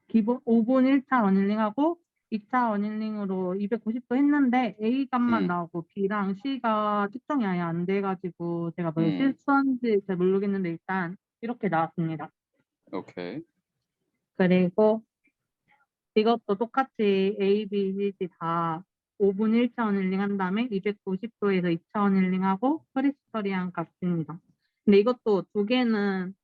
C: 기본 5분 1차 어닐링하고 2차 어닐링으로 290도 했는데 A 값만 나오고 B랑 C가 측정이 아예 안 돼가지고 제가 뭘 실수한지 잘 모르겠는데 일단 이렇게 나왔습니다.
A: 오케이.
C: 그리고 이것도 똑같이 A, B, C, D 다 5분 1차 어닐링 한 다음에 290도에서 2차 어닐링하고 크리스털이한 값입니다. 근데 이것도 두 개는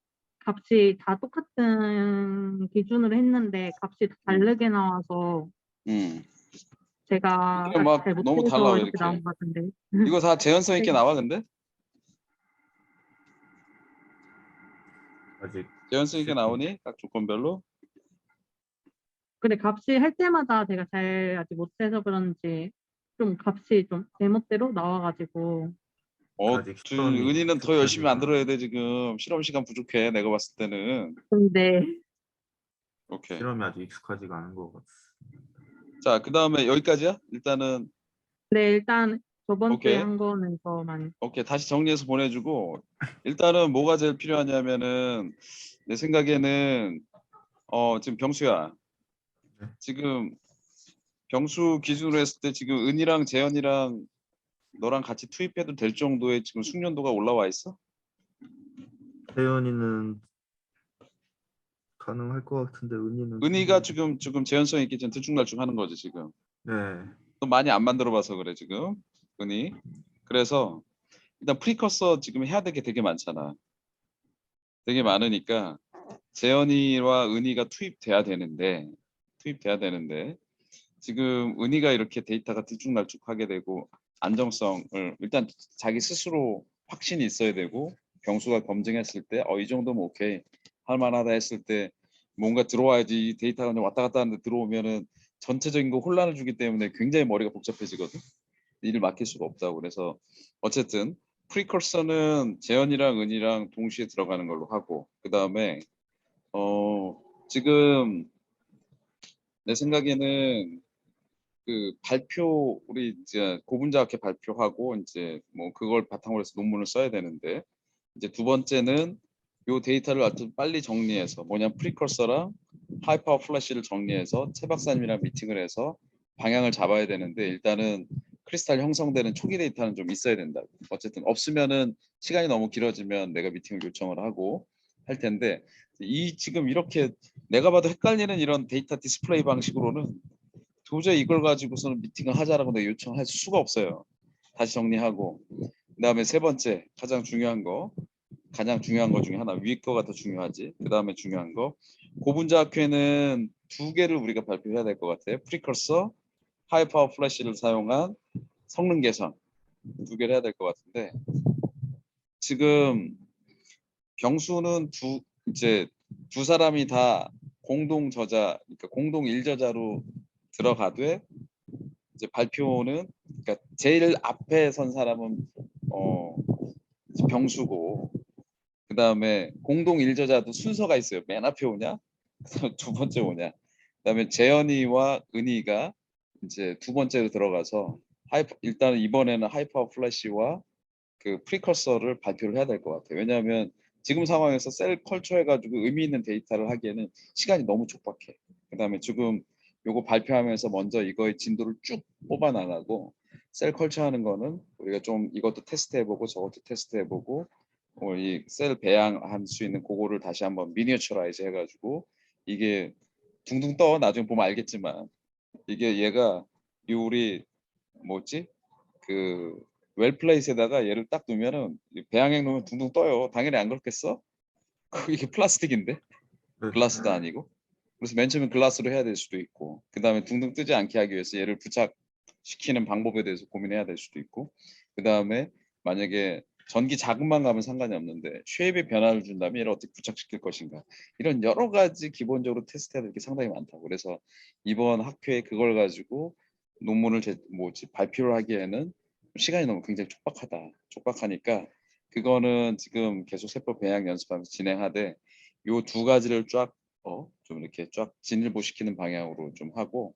C: 값이 다 똑같은 기준으로 했는데 값이 다 다르게 나와서
A: 음.
C: 제가
A: 이게 막
C: 잘
A: 너무 달라
C: 못해서
A: 왜
C: 이렇게
A: 이렇게.
C: 나온 것 같은데.
A: 이거 다 재현성 있게 나와 근데?
B: 아직
A: 재현성 있게 나오니? 각 조건별로?
C: 근데 값이 할 때마다 제가 잘 아직 못해서 그런지 좀 값이 좀 제멋대로 나와가지고.
B: 아직 실험이
A: 은희는 더 열심히
B: 익숙하지가
A: 만들어야 돼 지금. 실험 시간 부족해 내가 봤을 때는.
C: 근데
A: 오케이.
B: 실험이 아직 익숙하지가 않은 것 같아.
A: 자, 그 다음에 여기까지야? 일단은
C: 네, 일단 저번 주에
A: 오케이.
C: 한 거는 더 많이.
A: 오케이. 다시 정리해서 보내주고 일단은 뭐가 제일 필요하냐면은 내 생각에는 지금 병수야.
B: 네.
A: 지금 병수 기준으로 했을 때 지금 은이랑 재현이랑 너랑 같이 투입해도 될 정도의 지금 숙련도가 올라와 있어?
B: 태연이는 가능할 것 같은데 은희는
A: 은희가 지금 재현성 있게 지금 들쭉날쭉 하는 거지 지금.
B: 네.
A: 또 많이 안 만들어봐서 그래 지금 은희. 그래서 일단 프리커서 지금 해야 될 게 되게 많잖아. 되게 많으니까 재현이와 은희가 투입돼야 되는데 지금 은희가 이렇게 데이터가 들쭉날쭉하게 되고 안정성을 일단 자기 스스로 확신이 있어야 되고 병수가 검증했을 때 이 정도면 오케이 할 만하다 했을 때 뭔가 들어와야지. 이 데이터가 그냥 왔다 갔다 하는데 들어오면은 전체적인 거 혼란을 주기 때문에 굉장히 머리가 복잡해지거든. 일을 맡길 수가 없다고. 그래서 어쨌든 프리커서는 재현이랑 은희랑 동시에 들어가는 걸로 하고 그 다음에 지금 내 생각에는 그 발표 우리 이제 고분자학회 발표하고 이제 뭐 그걸 바탕으로 해서 논문을 써야 되는데 이제 두 번째는 요 데이터를 아주 빨리 정리해서 뭐냐 프리커서랑 하이파워 플래시를 정리해서 최 박사님이랑 미팅을 해서 방향을 잡아야 되는데 일단은 크리스탈 형성되는 초기 데이터는 좀 있어야 된다. 어쨌든 없으면은 시간이 너무 길어지면 내가 미팅을 요청을 하고 할 텐데 이 지금 이렇게 내가 봐도 헷갈리는 이런 데이터 디스플레이 방식으로는 도저히 이걸 가지고서는 미팅을 하자라고 내가 요청할 수가 없어요. 다시 정리하고 그다음에 세 번째 가장 중요한 거 중에 하나 위 거가 더 중요하지. 그 다음에 중요한 거 고분자 학회는 두 개를 우리가 발표해야 될 것 같아요. 프리커서 하이파워 플래시를 사용한 성능 개선 두 개를 해야 될 것 같은데 지금 병수는 이제 두 사람이 다 공동 저자 그러니까 공동 일저자로 들어가되 이제 발표는 그러니까 제일 앞에 선 사람은 병수고 그 다음에 공동 일저자도 순서가 있어요. 맨 앞에 오냐, 두 번째 오냐. 그다음에 재현이와 은희가 이제 두 번째로 들어가서 일단은 이번에는 하이퍼 플래시와 그 프리커서를 발표를 해야 될 것 같아요. 왜냐하면 지금 상황에서 셀 컬처 해가지고 의미 있는 데이터를 하기에는 시간이 너무 촉박해. 그다음에 지금 요거 발표하면서 먼저 이거의 진도를 쭉 뽑아 나가고 셀 컬처 하는 거는 우리가 좀 이것도 테스트해보고 저것도 테스트해보고 이 셀 배양할 수 있는 그거를 다시 한번 미니어처라이즈 해가지고 이게 둥둥 떠 나중에 보면 알겠지만 이게 얘가 이 우리 뭐지 그 웰플레이스에다가 얘를 딱 두면은 배양액 놓으면 둥둥 떠요. 당연히 안 그렇겠어? 이게 플라스틱인데
B: 네.
A: 글라스도 아니고. 그래서 맨 처음에 글라스로 해야 될 수도 있고 그 다음에 둥둥 뜨지 않게 하기 위해서 얘를 부착시키는 방법에 대해서 고민해야 될 수도 있고 그 다음에 만약에 전기 자극만 가면 상관이 없는데 쉐입의 변화를 준다면 얘를 어떻게 부착시킬 것인가 이런 여러 가지 기본적으로 테스트해야 될 게 상당히 많다고. 그래서 이번 학회에 그걸 가지고 논문을 발표를 하기에는 시간이 너무 굉장히 촉박하니까 그거는 지금 계속 세포 배양 연습하면서 진행하되 요 두 가지를 쫙 좀 이렇게 쫙 진일보시키는 방향으로 좀 하고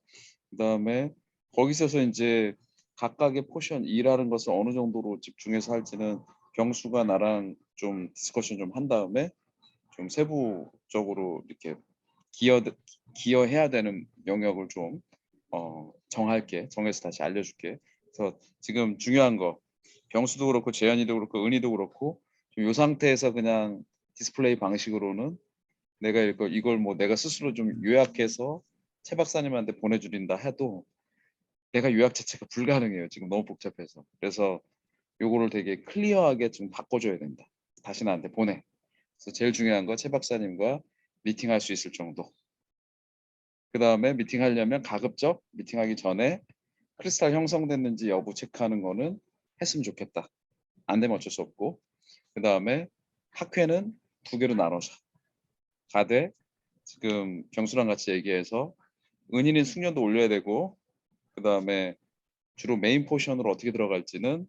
A: 그다음에 거기서서 이제 각각의 포션 일하는 것을 어느 정도로 집중해서 할지는 병수가 나랑 좀 디스커션 좀 한 다음에 좀 세부적으로 이렇게 기여해야 되는 영역을 좀 정해서 다시 알려줄게. 그래서 지금 중요한 거 병수도 그렇고 재현이도 그렇고 은희도 그렇고 이 상태에서 그냥 디스플레이 방식으로는 내가 이걸 뭐 내가 스스로 좀 요약해서 최 박사님한테 보내주린다 해도 내가 요약 자체가 불가능해요. 지금 너무 복잡해서. 그래서 요거를 되게 클리어하게 좀 바꿔줘야 된다. 다시 나한테 보내. 그래서 제일 중요한 거 최 박사님과 미팅할 수 있을 정도. 그 다음에 미팅하려면 가급적 미팅하기 전에 크리스탈 형성됐는지 여부 체크하는 거는 했으면 좋겠다. 안 되면 어쩔 수 없고. 그 다음에 학회는 2개로 나눠서 가되 지금 경수랑 같이 얘기해서 은인인 숙련도 올려야 되고 그 다음에 주로 메인 포션으로 어떻게 들어갈지는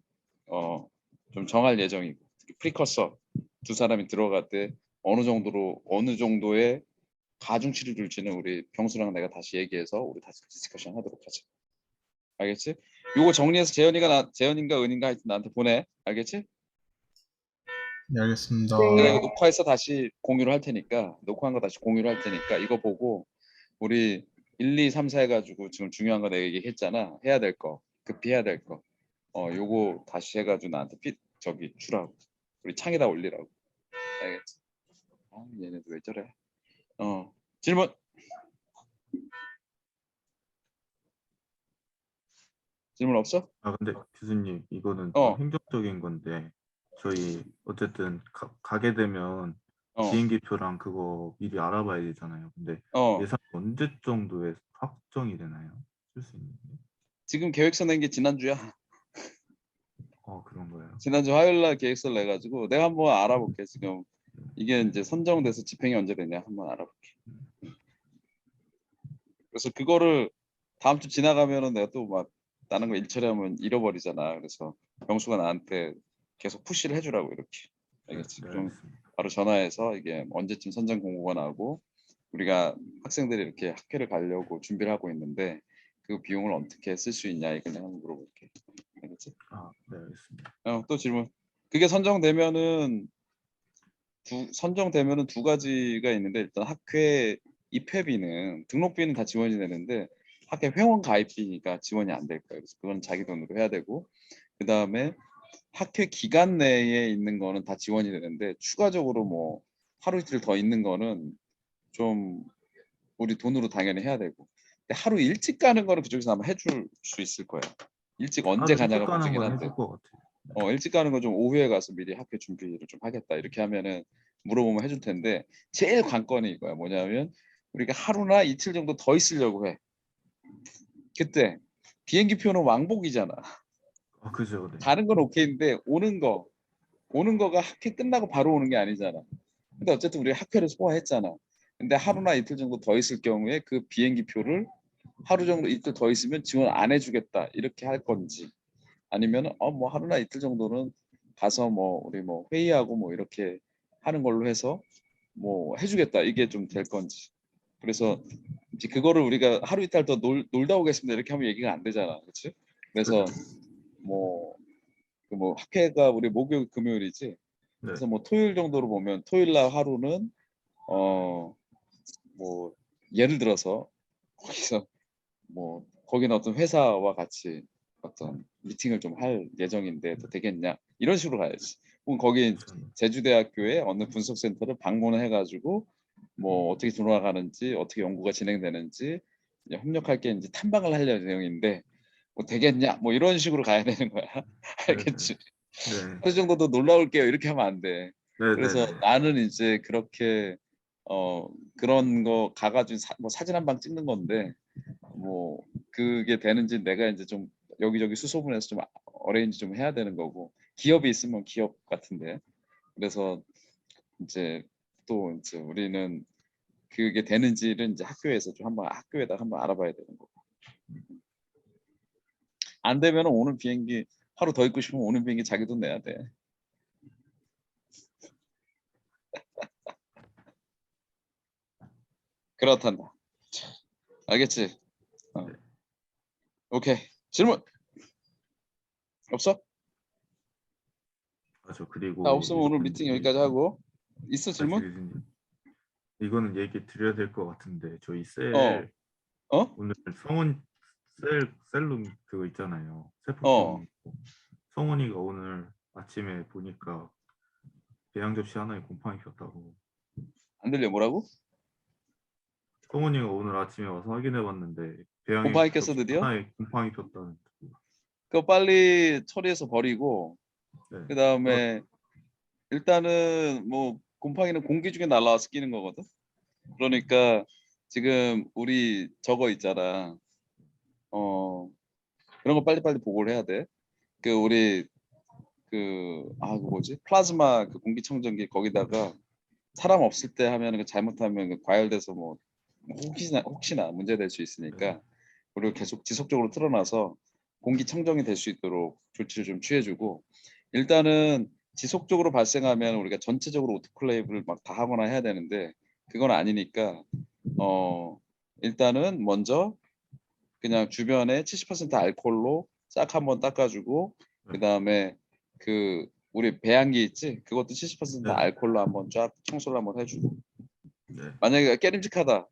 A: 좀 정할 예정이고 특히 프리커서 2사람이 들어갈 때 어느 정도의 가중치를 줄지는 우리 병수랑 내가 다시 얘기해서 우리 다시 디스커션 하도록 하자. 알겠지? 요거 정리해서 재현인가 은인가 하여튼 나한테 보내. 알겠지?
D: 네, 알겠습니다.
A: 내가 이거 녹화해서 다시 공유를 할 테니까 녹화한 거 다시 공유를 할 테니까 이거 보고 우리 1, 2, 3, 4 해가지고 지금 중요한 거 내가 얘기했잖아. 해야 될 거, 급히 해야 될 거. 요거 다시 해가지고 나한테 저기 주라고. 우리 창에다 올리라고. 알겠지? 얘네도 왜 저래? 질문. 질문 없어?
B: 아 근데 교수님 이거는
A: 어.
B: 좀 행정적인 건데 저희 어쨌든 가게 되면
A: 어.
B: 비행기표랑 그거 미리 알아봐야 되잖아요. 근데
A: 어.
B: 예산 언제 정도에 확정이 되나요? 쓸 수 있는 게?
A: 지금 계획서 낸 게 지난주야.
B: 그런 거예요.
A: 지난주 화요일 날 계획서를 내가지고 내가 한번 알아볼게. 지금 이게 이제 선정돼서 집행이 언제 되냐 한번 알아볼게. 그래서 그거를 다음 주 지나가면은 내가 또 막 다른 거 일처리하면 잃어버리잖아. 그래서 병수가 나한테 계속 푸시를 해주라고 이렇게. 알겠지?
B: 네,
A: 그럼
B: 알겠습니다.
A: 바로 전화해서 이게 언제쯤 선정 공고가 나오고 우리가 학생들이 이렇게 학회를 가려고 준비를 하고 있는데 그 비용을 어떻게 쓸 수 있냐 이걸 내가 한번 물어볼게. 알겠지?
B: 네, 알겠습니다.
A: 또 질문. 그게 선정되면은 선정되면은 2가지가 있는데 일단 학회 입회비는 등록비는 다 지원이 되는데 학회 회원 가입비가 지원이 안 될 거예요. 그래서 그건 자기 돈으로 해야 되고 그 다음에 학회 기간 내에 있는 거는 다 지원이 되는데 추가적으로 뭐 하루 이틀 더 있는 거는 좀 우리 돈으로 당연히 해야 되고 근데 하루 일찍 가는 거는 그쪽에서 아마 해줄 수 있을 거예요. 일찍 언제
B: 하루 일찍
A: 가냐가
B: 가는
A: 문제긴
B: 건
A: 한데
B: 해줄 것 같아요.
A: 일찍 가는 건 좀 오후에 가서 미리 학회 준비를 좀 하겠다 이렇게 하면은 물어보면 해줄 텐데 제일 관건이 이거야. 뭐냐면 우리가 하루나 이틀 정도 더 있으려고 해. 그때 비행기 표는 왕복이잖아.
B: 그죠. 네.
A: 가는 건 오케이인데 오는 거가 학회 끝나고 바로 오는 게 아니잖아. 근데 어쨌든 우리 학회를 소화했잖아. 근데 하루나 이틀 정도 더 있을 경우에 그 비행기 표를 하루 정도 이틀 더 있으면 지원 안 해주겠다 이렇게 할 건지 아니면 뭐 하루나 이틀 정도는 가서 뭐 우리 뭐 회의하고 뭐 이렇게 하는 걸로 해서 뭐 해주겠다 이게 좀 될 건지. 그래서 이제 그거를 우리가 하루 이틀 더 놀다 오겠습니다 이렇게 하면 얘기가 안 되잖아, 그렇지? 그래서 뭐 학회가 우리 목요일 금요일이지.
B: 네.
A: 그래서 뭐 토요일 정도로 보면 토요일 날 하루는 뭐 예를 들어서 거기서 뭐 거기는 어떤 회사와 같이 어떤 미팅을 좀 할 예정인데 또 되겠냐 이런 식으로 가야지. 그럼 거기 제주대학교의 어느 분석센터를 방문을 해가지고 뭐 어떻게 돌아가는지 어떻게 연구가 진행되는지 이제 협력할 게 이제 탐방을 할 예정인데 뭐 되겠냐 뭐 이런 식으로 가야 되는 거야. 알겠지?
B: 네.
A: 하루 정도도 놀러 올게요 이렇게 하면 안 돼.
B: 네.
A: 그래서 나는 이제 그렇게 그런 거 가가지고 뭐 사진 한 방 찍는 건데 뭐 그게 되는지 내가 이제 좀 여기저기 수소문해서 좀 어레인지 좀 해야 되는 거고 기업이 있으면 기업 같은데 그래서 이제 또 이제 우리는 그게 되는지를 이제 학교에서 좀 한번 학교에다 한번 알아봐야 되는 거고 안 되면 오는 비행기 하루 더 있고 싶으면 오는 비행기 자기 돈 내야 돼. 그렇단다. 알겠지? 오케이. 질문 없어?
B: 그리고
A: 없으면 오늘
B: 이거는
A: 미팅 여기까지 하고 있어
B: 다시
A: 질문?
B: 교수님, 이거는 얘기 드려야 될 것 같은데 저희 셀
A: 어?
B: 오늘 성원 셀룸 그거 있잖아요.
A: 어.
B: 세포병 성원이가 오늘 아침에 보니까 배양 접시 하나에 곰팡이 폈다고.
A: 안 들려 뭐라고?
B: 성원이가 오늘 아침에 와서 확인해 봤는데 배양이
A: 곰팡이 꼈어 드디어?
B: 하나에 곰팡이 폈다는.
A: 그거 빨리 처리해서 버리고
B: 네.
A: 그 다음에 일단은 뭐 곰팡이는 공기 중에 날라와서 끼는 거거든. 그러니까 지금 우리 저거 있잖아. 그런 거 빨리빨리 보고를 해야 돼. 그 우리 그 뭐지? 플라즈마 그 공기청정기 거기다가 사람 없을 때 하면은 잘못하면 그 과열돼서 뭐 혹시나 문제될 수 있으니까 그리고 계속 지속적으로 틀어놔서 공기청정이 될 수 있도록 조치를 좀 취해주고 일단은 지속적으로 발생하면 우리가 전체적으로 오토클레이브를 막 다 하거나 해야 되는데 그건 아니니까 일단은 먼저 그냥 주변에 70% 알코올로 싹 한번 닦아주고 그 다음에 그 우리 배양기 있지 그것도 70%
B: 네.
A: 알코올로 한번 쫙 청소를 한번 해주고
B: 네.
A: 만약에 깨림직하다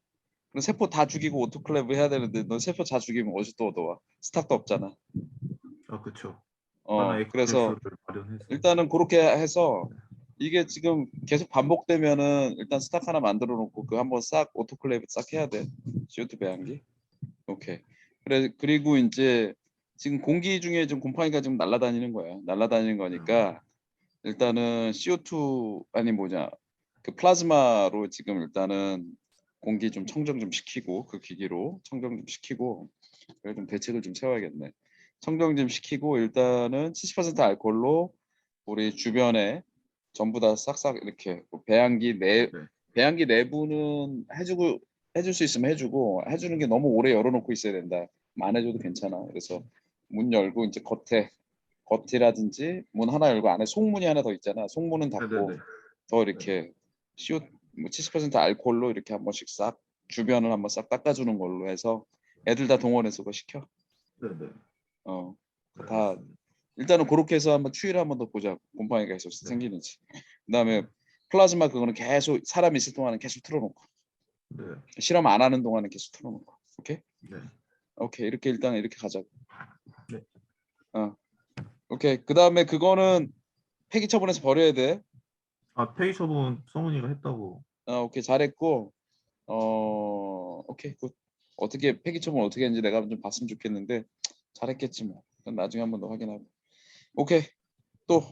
A: 그럼 세포 다 죽이고 오토클레이브 해야 되는데 너 세포 다 죽이면 어디서 또 얻어와 스탁도 없잖아.
B: 아 그쵸. 하나
A: 그래서
B: 엑스프레소를 마련해서.
A: 일단은 그렇게 해서 이게 지금 계속 반복되면은 일단 스탁 하나 만들어 놓고 그 한번 싹 오토클레이브 싹 해야 돼. CO2 배양기. 오케이. 그래 그리고 이제 지금 공기 중에 좀 곰팡이가 좀 날아다니는 거야. 날아다니는 거니까 일단은 CO2 아니 뭐냐 그 플라즈마로 지금 일단은 공기 좀 청정 좀 시키고 그 기기로 청정 좀 시키고 그래 좀 대책을 좀 세워야겠네. 청정 좀 시키고 일단은 70% 알코올로 우리 주변에 전부 다 싹싹 이렇게 뭐 배양기 내부는 해줄 수 있으면 해주고 해주는 게 너무 오래 열어놓고 있어야 된다. 안 해줘도 괜찮아. 그래서 문 열고 이제 겉이라든지 문 하나 열고 안에 송문이 하나 더 있잖아. 송문은 닫고
B: 네네네.
A: 더 이렇게 CO 뭐 70% 알코올로 이렇게 한 번씩 싹 주변을 한번 싹 닦아주는 걸로 해서 애들 다 동원해서 그거 시켜.
B: 네네.
A: 다
B: 알겠습니다.
A: 일단은 그렇게 해서 한번 추이를 한번 더 보자. 곰팡이가 계속
B: 네.
A: 생기는지. 그다음에 플라즈마 그거는 계속 사람 있을 동안은 계속 틀어놓고
B: 네.
A: 실험 안 하는 동안은 계속 틀어놓고. 오케이?
B: 네.
A: 오케이 이렇게 일단 이렇게 가자고.
B: 네.
A: 오케이 그다음에 그거는 폐기 처분해서 버려야 돼.
B: 아 폐기 처분 성훈이가 했다고.
A: 오케이 잘했고 오케이 굿. 어떻게 폐기 처분 어떻게 했는지 내가 좀 봤으면 좋겠는데 잘했겠지 뭐. 그건 나중에 한번 더 확인하고. 오케이 또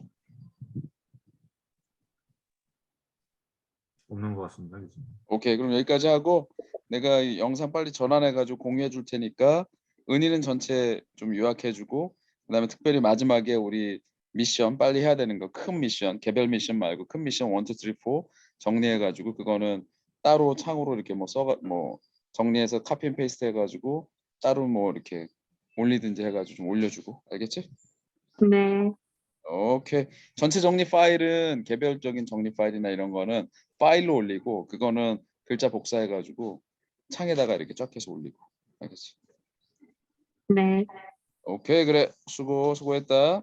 B: 없는 것 같습니다. 교수님.
A: 오케이 그럼 여기까지 하고 내가 이 영상 빨리 전환해가지고 공유해 줄 테니까 은희는 전체 좀 요약해주고 그다음에 특별히 마지막에 우리 미션 빨리 해야 되는 거 큰 미션 개별 미션 말고 큰 미션 1, 2, 3, 4 정리해가지고 그거는 따로 창으로 이렇게 뭐 정리해서 카피 앤 페이스트 해가지고 따로 뭐 이렇게 올리든지 해가지고 좀 올려주고 알겠지?
C: 네.
A: 오케이. 전체 정리 파일은 개별적인 정리 파일이나 이런 거는 파일로 올리고 그거는 글자 복사해가지고 창에다가 이렇게 쫙 해서 올리고 알겠지?
C: 네.
A: 오케이 그래 수고했다.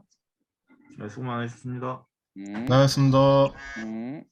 B: 네, 수고 많으셨습니다.
A: 음,
D: 나였습니다.
A: 음.